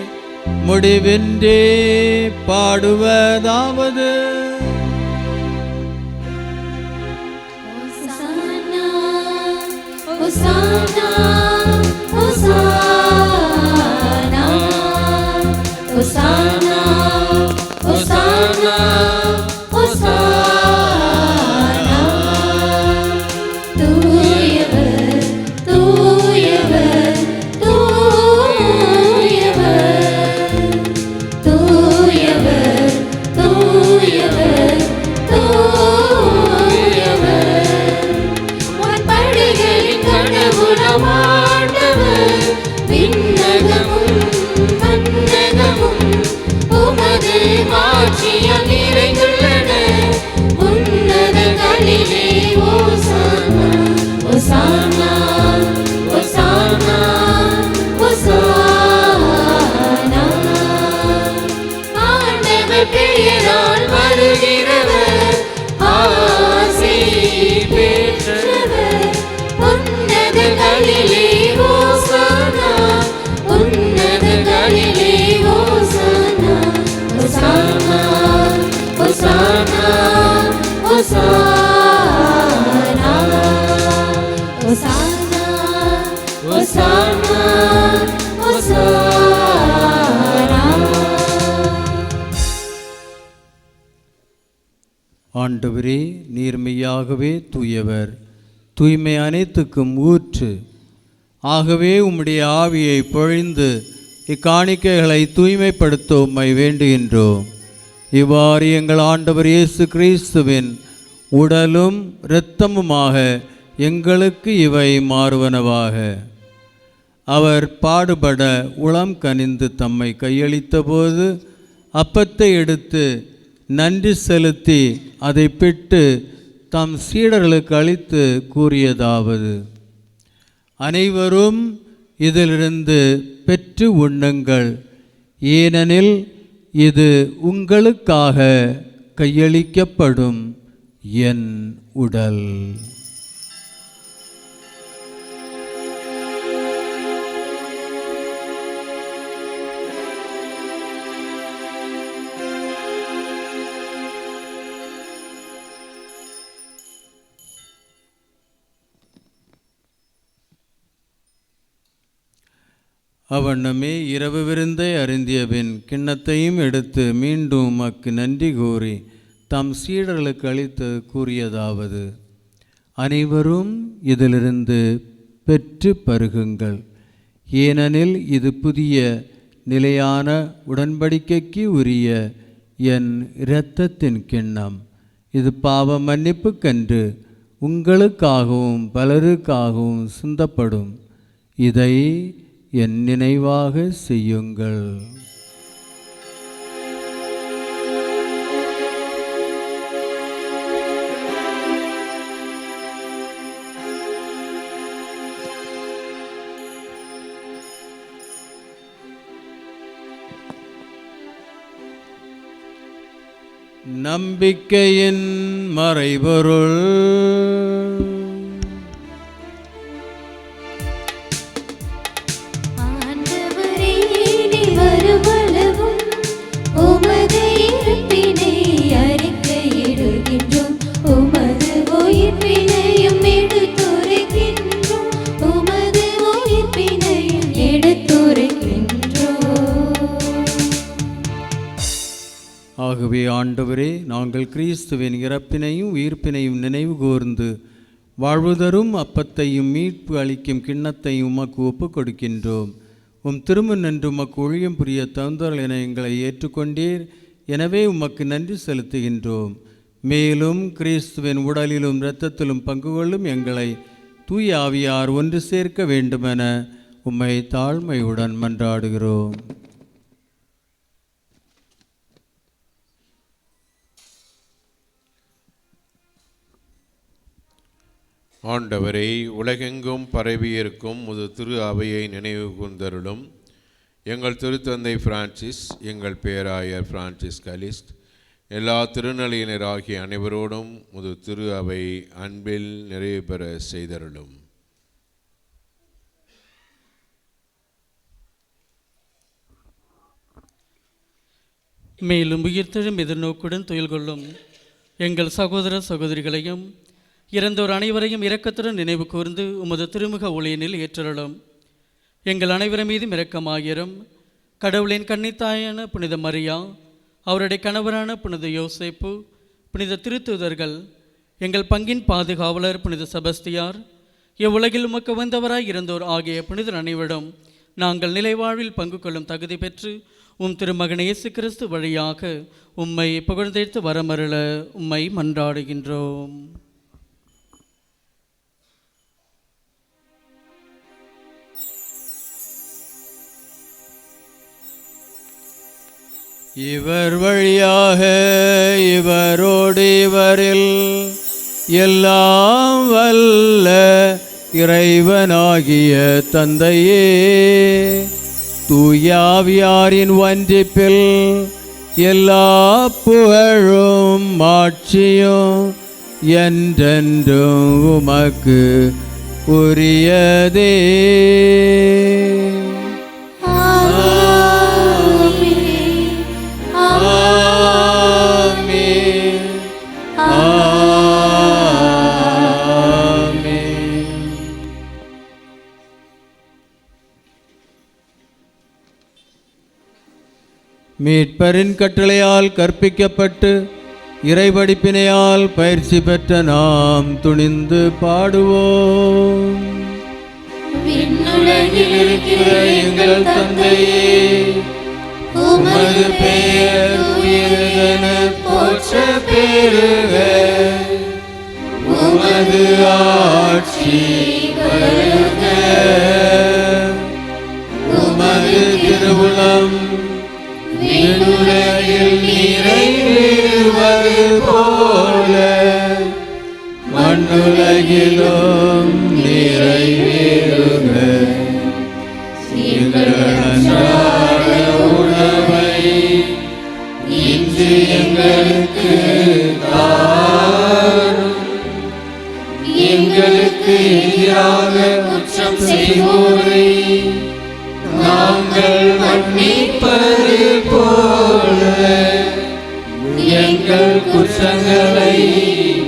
முடிவின்றே பாடுவதாவது: Hosanna, Hosanna, Hosanna, Hosanna, Hosanna. தூயவர், தூயவர், தூயவர், தூயவர், தூயவர், தூயவர். வான்படைகளின் கடவுளமாண்டவர், விண்ணகமும் மண்ணகமும் உமது மாட்சியால் நிறைந்துள்ளன. உன்னதங்களிலே ஓசானா, ஓசானா, ஓசானா, ஓசானா. ஆண்டவர் பெயரால் வருகிறவர் ஆசி பெற்றவர். உன்னதங்களிலே ஓசானா. Hosanna, Hosanna. ஆண்டவரே, நீர் மெய்யாகவே தூயவர், தூய்மை அனைத்துக்கும் ஊற்று. ஆகவே உம்முடைய ஆவியை பொழிந்து இக்காணிக்கைகளை தூய்மைப்படுத்த உம்மை வேண்டுகின்றோம். இவ்வாறு எங்கள் ஆண்டவர் இயேசு கிறிஸ்துவின் உடலும் இரத்தமுமாக எங்களுக்கு இவை மாறுவனவாக. அவர் பாடுபட உளம் கனிந்து தம்மை கையளித்த போது அப்பத்தை எடுத்து நன்றி செலுத்தி அதை பிட்டு தம் சீடர்களுக்கு அளித்து கூறியதாவது: அனைவரும் இதிலிருந்து பெற்று உண்ணுங்கள், ஏனெனில் இது உங்களுக்காக கையளிக்கப்படும் என் உடல். அவ்வண்ணமே இரவு விருந்தை அருந்தியபின் கிண்ணத்தையும் எடுத்து மீண்டும் உமக்கு நன்றி கூறி தம் சீடர்களுக்கு அளித்து கூறியதாவது: அனைவரும் இதிலிருந்து பெற்று பருகுங்கள், ஏனெனில் இது புதிய நிலையான உடன்படிக்கைக்கு உரிய என் இரத்தத்தின் கிண்ணம். இது பாவ மன்னிப்புக்கன்று உங்களுக்காகவும் பலருக்காகவும் சிந்தப்படும். இதை என் நினைவாக செய்யுங்கள். நம்பிக்கையின் மறைபொருள். ஆகவே ஆண்டவரே, நாங்கள் கிறிஸ்துவின் இறப்பினையும் உயிர்ப்பினையும் நினைவு கூர்ந்து வாழ்வு தரும் அப்பத்தையும் மீட்பு அளிக்கும் கிண்ணத்தையும் உமக்கு ஒப்புக் கொடுக்கின்றோம். உம் திருமண் நின்று உமக்கு ஊழியம் புரிய தந்தர்கள் என எங்களை ஏற்றுக்கொண்டீர். எனவே உமக்கு நன்றி செலுத்துகின்றோம். மேலும் கிறிஸ்துவின் உடலிலும் இரத்தத்திலும் பங்கு கொள்ளும் எங்களை தூய ஆவியார் ஒன்று சேர்க்க வேண்டுமென உம்மை தாழ்மையுடன் மன்றாடுகிறோம். ஆண்டவரை, உலகெங்கும் பரவியிருக்கும் முது திரு அவையை நினைவு கூர்ந்தருளும். எங்கள் திருத்தந்தை பிரான்சிஸ், எங்கள் பேராயர் பிரான்சிஸ் கலிஸ்ட், எல்லா திருநிலையினராகிய அனைவரோடும் முது திரு அவை அன்பில் நிறைவு பெற செய்தருளும். மேலும் உயிர்த்தெழும் எதிர்நோக்குடன் துயில் கொள்ளும் எங்கள் சகோதர சகோதரிகளையும் இறந்தோர் அனைவரையும் இரக்கத்துடன் நினைவு கூர்ந்து உமது திருமுக ஒளியினில் ஏற்றருளும். எங்கள் அனைவர் மீதும் இரக்கமாயிரும். கடவுளின் கன்னித்தாயான புனித மரியா, அவருடைய கணவரான புனித யோசேப்பு, புனித திருத்தூதர்கள், எங்கள் பங்கின் பாதுகாவலர் புனித செபஸ்தியார், இவ்வுலகில் உமக்கு வந்தவராய் இருந்தோர் ஆகிய புனிதர் அனைவரிடம் நாங்கள் நிலைவாழ்வில் பங்கு கொள்ளும் தகுதி பெற்று உம் திருமகன் இயேசு கிறிஸ்து வழியாக உம்மை புகழ்ந்தெடுத்து வரமருள உம்மை மன்றாடுகின்றோம். இவர் வழியாக இவரோடு இவரில் எல்லாம் வல்ல இறைவனாகிய தந்தையே, தூயாவியாரின் ஒன்றிப்பில் எல்லா புகழும் மாட்சியும் என்றென்றும் உமக்கு உரியதே. ஆமென். மீட்பரின் கட்டளையால் கற்பிக்கப்பட்டு இறைபடிப்பினையால் பயிற்சி பெற்ற நாம் துணிந்து பாடுவோம். விண்ணுலகில் இருக்கிற எங்கள் தந்தையே, உமது பெயர் உயர்தென போற்ற பெறுக. உமது ஆட்சி வருக. உமது திருவுளம் விண்ணுலகில் நிறைவேறுவது போல மண்ணுலகிலும் நிறைவேறுக. எங்கள் அன்றாட உணவை இன்று எங்களுக்கு தாரும். எங்களுக்கு எதிராக குற்றம் செய்வோரை நாங்கள் மன்னிப்பது போல எங்கள் குற்றங்களை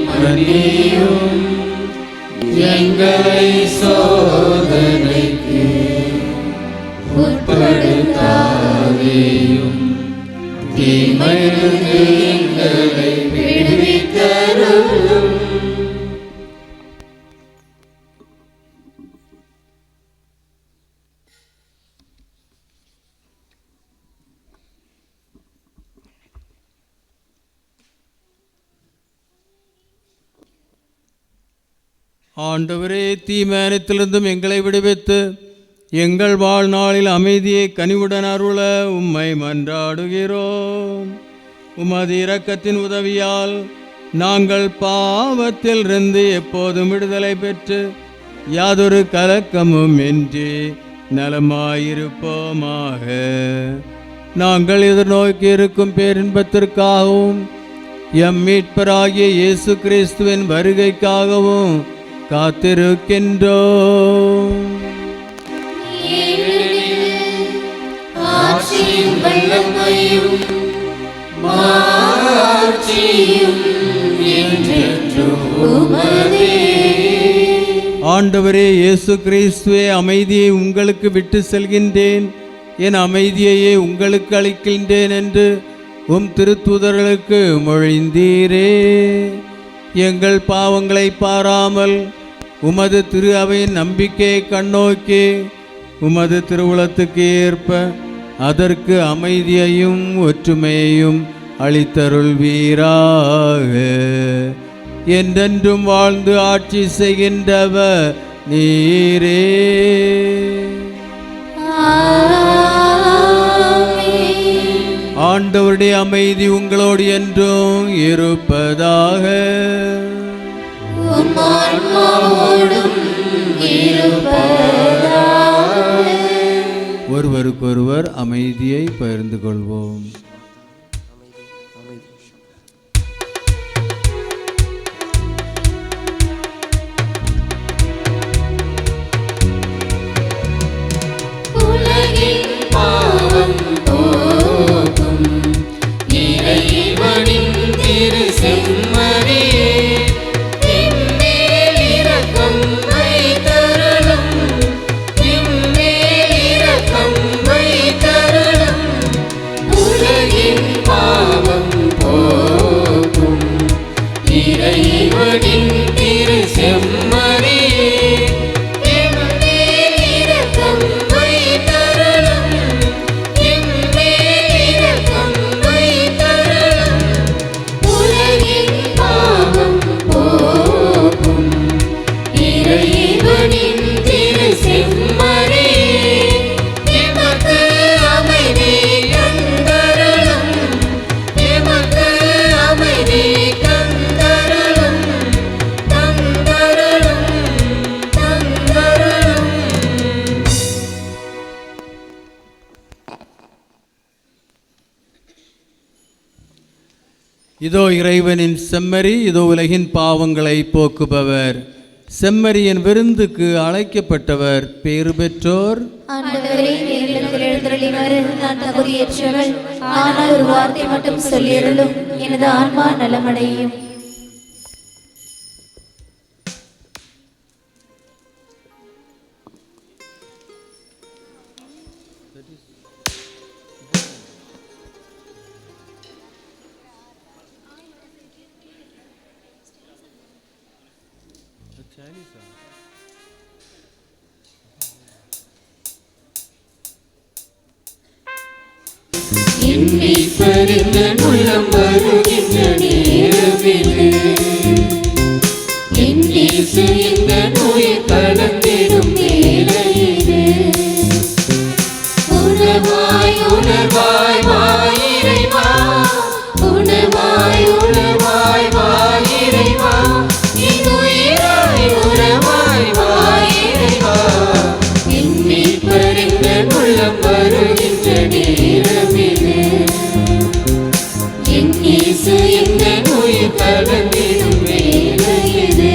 மன்னியும். எங்களை சோதனைக்கு உட்படுத்தாதேயும், தீமையிலிருந்து எங்களை விடுவித்தருளும். ஆண்டவரே, தீமையனைத்திலிருந்தும் எங்களை விடுவித்து எங்கள் வாழ்நாளில் அமைதியை கனிவுடன் அருள உம்மை மன்றாடுகிறோம். உமது இரக்கத்தின் உதவியால் நாங்கள் பாவத்தில் இருந்து எப்போதும் விடுதலை பெற்று யாதொரு கலக்கமும் இன்றி நலமாயிருப்போமாக. நாங்கள் எதிர்நோக்கி இருக்கும் பேரின்பத்திற்காகவும் எம் மீட்பராகிய இயேசு கிறிஸ்துவின் வருகைக்காகவும் காத்திருக்கின்றோம். ஆட்சியும் வல்லமையும் மாட்சியும் என்றென்றும் உமதே. ஆண்டவரே இயேசு கிறிஸ்துவே, அமைதியை உங்களுக்கு விட்டு செல்கின்றேன், என் அமைதியையே உங்களுக்கு அளிக்கின்றேன் என்று உம் திருத்தூதர்களுக்கு மொழிந்தீரே. எங்கள் பாவங்களை பாராமல் உமது திரு அவையின் நம்பிக்கையை கண்ணோக்கி உமது திருவுளத்துக்கு ஏற்ப அதற்கு அமைதியையும் ஒற்றுமையையும் அளித்தருள்வீராக. என்றென்றும் வாழ்ந்து ஆட்சி செய்கின்றவர் நீரே. ஆண்டவருடைய அமைதி உங்களோடு என்றும் இருப்பதாக. ஒருவருக்கொருவர் அமைதியை பகிர்ந்து கொள்வோம். உலகின் பாவம் போக்கும் இறைவனின் திரு செம்மறியே, எம்மேல் இரக்கம் வைத்தருளும். எம்மேல் இரக்கம் வைத்தருளும். உலகின் பாவம் போக்கும் இறைவனின் திரு செம்மறியே, எம்மேல் இரக்கம் வைத்தருளும். எம்மேல் இரக்கம் வைத்தருளும். உலகின் பாவம் போக்கும் இறைவனின் திரு செம்மறியே, எமக்கு அமைதி தந்தருளும். எமக்கு அமைதி தந்தருளும். தந்தருளும். தந்தருளும். இதோ இறைவனின் செம்மறி, இதோ உலகின் பாவங்களை போக்குபவர். செம்மறியின் விருந்துக்கு அழைக்கப்பட்டவர் பேறு பெற்றோர். ஆண்டவரே, என்னிடத்தில் எழுந்தருளி வர நான் தகுதியற்றவள். ஆனால் ஒரு வார்த்தை மட்டும் சொல்லியருளும், எனது ஆன்மா நலமடையும். என்னை பறிந்த உள்ளம் வருகின்ற நேரமிது, என் இயேசு இந்த நோயை கலந்திடும் வேளையிது. உணவாய் உணவாய் வாய் இறைவா, உணவாய் உணவாய் வாய் இறைவா, என் உயிராய் உறவாய் வாய் இறைவா. என்னை பறிந்த உள்ளம் வருகின்ற நேரமிது, என் இயேசு இந்த நோயை கலந்திடும் வேளையிது.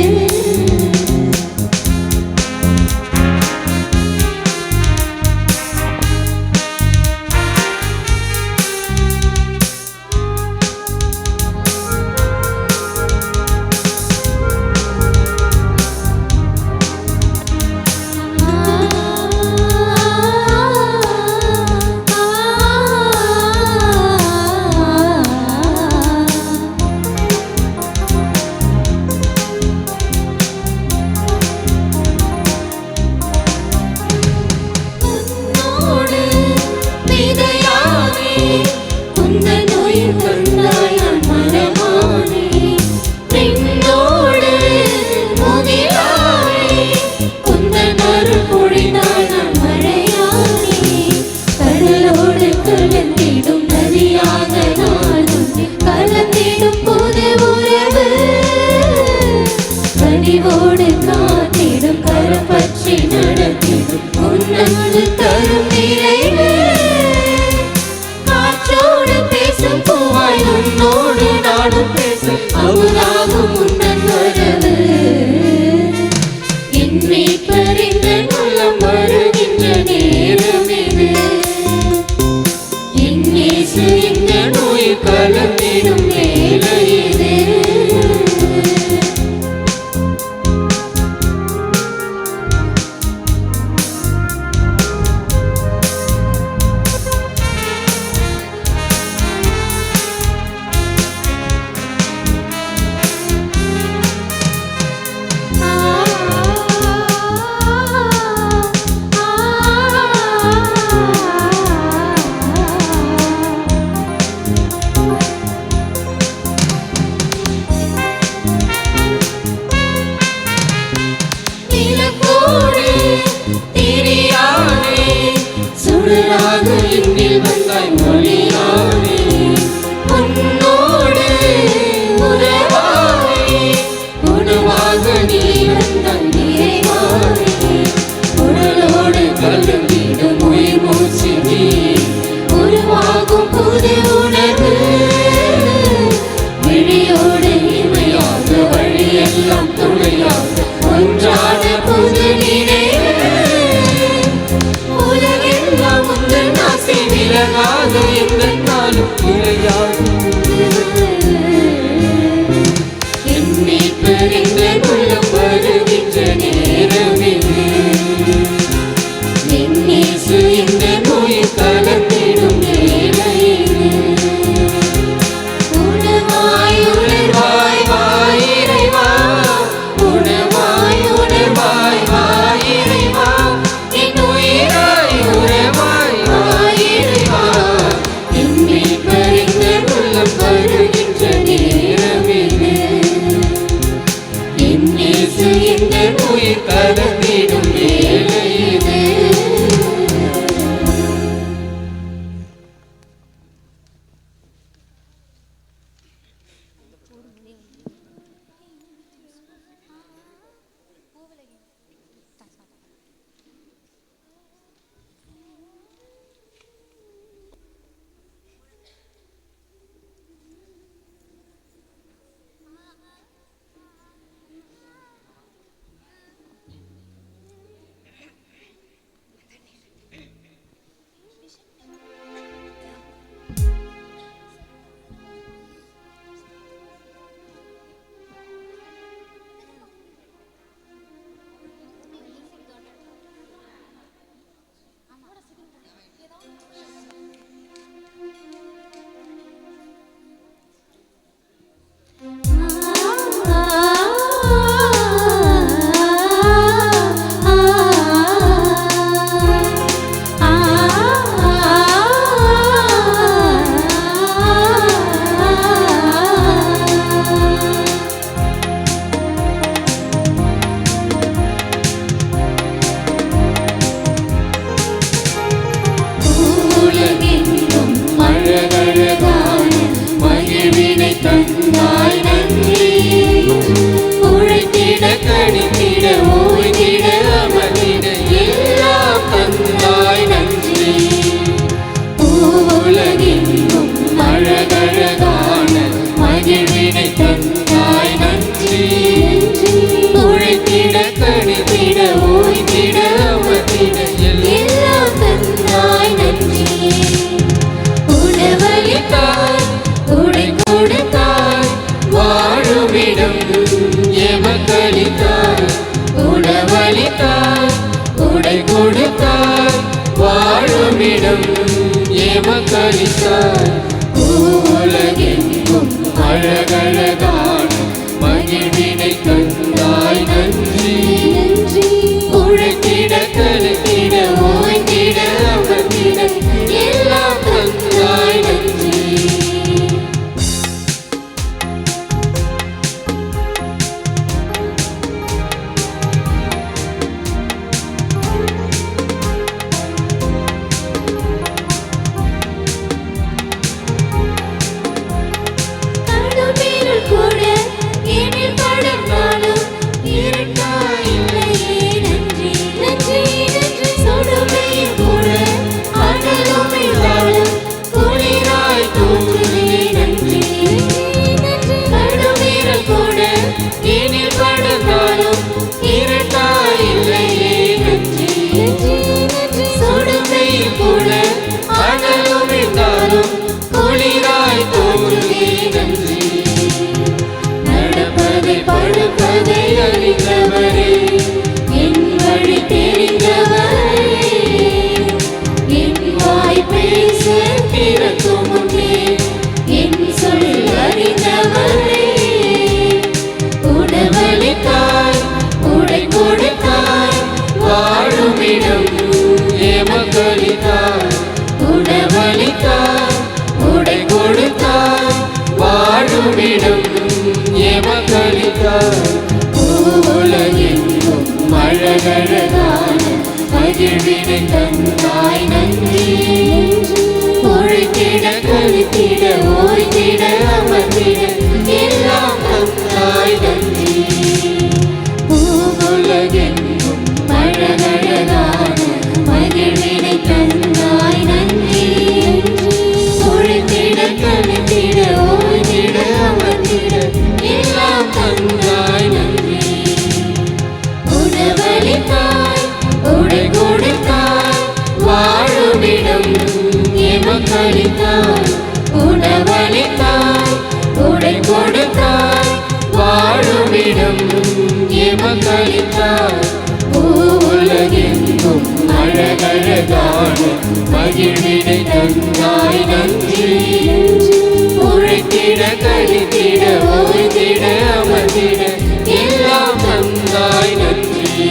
என்னை வாழுமிடம் எமக்களித்தாய். உலகெங்கும் அழகழகான மகிழ்வினை தந்தாய் நன்றி. உழைத்திட கலத்திட ஓய்ந்திட அமர்ந்திட எல்லாம் தந்தாய் நன்றி. கடுமீறல் கூட எனில் படர்ந்தாலும் இரண்டாயில்லையே நன்றி நன்றி நன்றி. சொடுமையில் கூட அனலும் இல்லாலும் குளிராய் தோன்றுதே நன்றி நன்றி. கடுமீறல் கூட எனில் படர்ந்தாலும் இரண்டாயில்லையே நன்றி நன்றி நன்றி. சொடுமையில் கூட அனலும் இல்லாலும் குளிராய் தோன்றுதே நன்றி. நடப்பதை படுப்பதை அறிந்தவரே, என் வழி தெரிந்தவரே, என் வாய் பேச திறக்கும் முன்னே என் சொல் அறிந்தவரே. உணவளித்தாய், உடை கொடுத்தாய், வாழுமிடம் எமக்களித்தாய். உணவளித்தாய், உடை கொடுத்தாய், வாழுமிடம் எமக்களித்தாய். உலகெங்கும் அழகழகான மகிழ்வினை தந்தாய் நன்றி. உழைத்திட கழித்திட ஓய்ந்திட அமர்ந்திட எல்லாம் தந்தாய் நன்றி. உலகெங்கும் அழகழகான மகிழ்வினை தந்தாய் நன்றி. உழைத்திட கழித்திட ஓய்ந்திட அமர்ந்திட எல்லாம் தந்தாய் நன்றி. உணவளித்தாய், உடை கொடுத்தாய், வாழுமிடம் எமக்களித்தாய். உணவளித்தாய், உடை கொடுத்தாய், வாழுமிடம் எமக்களித்தாய். உலகெங்கும் அழகழகான மகிழ்வினை தந்தாய் நன்றி. உழைத்திட கழித்திட ஓய்ந்திட அமர்ந்திட எல்லாம் தந்தாய் நன்றி.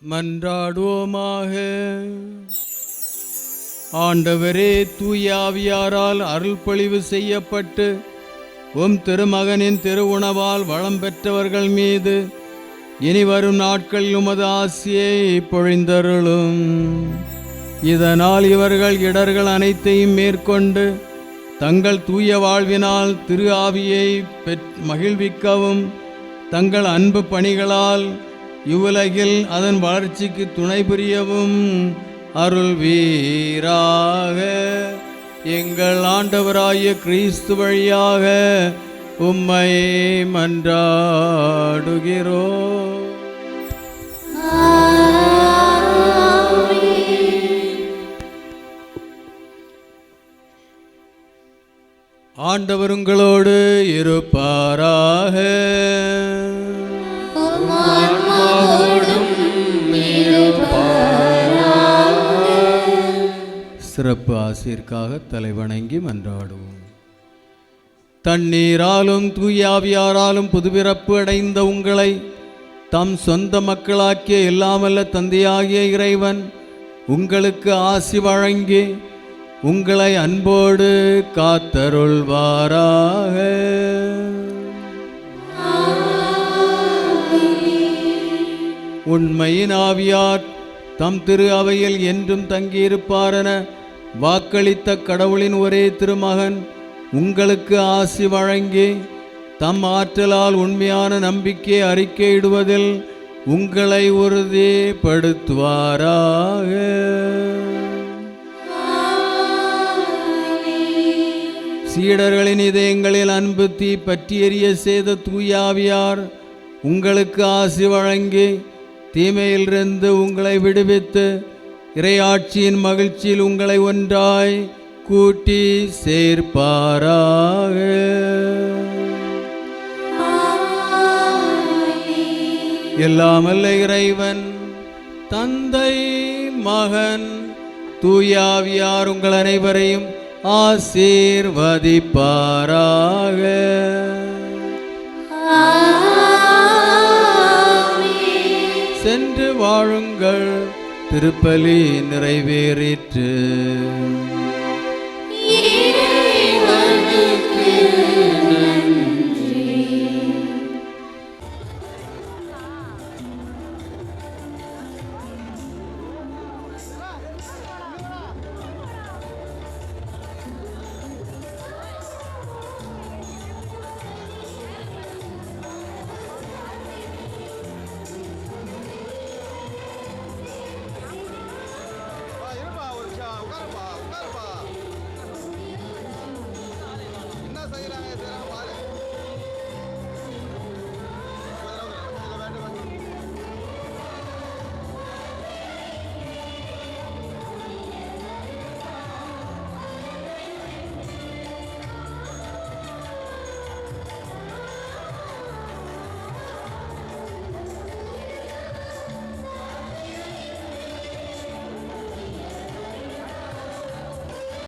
மன்றாடுவோமாக. ஆண்டவரே, தூய ஆவியாரால் அருள்பொழிவு செய்யப்பட்டு உம் திருமகனின் திருவுணவால் வளம் பெற்றவர்கள் மீது இனி வரும் நாட்களில் உமது ஆசியை பொழிந்தருளும். இதனால் இவர்கள் இடர்கள் அனைத்தையும் மேற்கொண்டு தங்கள் தூய வாழ்வினால் திரு ஆவியை மகிழ்விக்கவும் தங்கள் அன்பு பணிகளால் இவ்வுலகில் அதன் வளர்ச்சிக்கு துணை புரியவும் அருள்வீராக. எங்கள் ஆண்டவராகிய கிறிஸ்து வழியாக உம்மை மன்றாடுகிறோம். ஆண்டவர் உங்களோடு இருப்பாராக. சிறப்பு ஆசிரியருக்காக தலைவணங்கி மன்றாடுவோம். தண்ணீராலும் தூயாவியாராலும் புதுபிறப்பு அடைந்த உங்களை தம் சொந்த மக்களாக்கிய எல்லாமல்ல தந்தையாகிய இறைவன் உங்களுக்கு ஆசி வழங்கி உங்களை அன்போடு காத்தருள்வாராக. உண்மையின் ஆவியார் தம் திரு அவையில் என்றும் தங்கியிருப்பாரென வாக்களித்த கடவுளின் ஒரே திருமகன் உங்களுக்கு ஆசி வழங்கி தம் ஆற்றலால் உண்மையான நம்பிக்கை அறிக்கையிடுவதில் உங்களை உறுதிப்படுத்துவாராக. சீடர்களின் இதயங்களில் அன்பு தீ பற்றி எரிய செய்த தூயாவியார் உங்களுக்கு ஆசி வழங்கி தீமையிலிருந்து உங்களை விடுவித்து இறையாட்சியின் மகிழ்ச்சியில் உங்களை ஒன்றாய் கூட்டி சேர்ப்பாராக. எல்லாமல்ல இறைவன் தந்தை மகன் தூயாவியார் உங்கள் அனைவரையும் ஆசீர்வதிப்பாராக. சென்று வாழுங்கள், திருப்பலி நிறைவேறிற்று.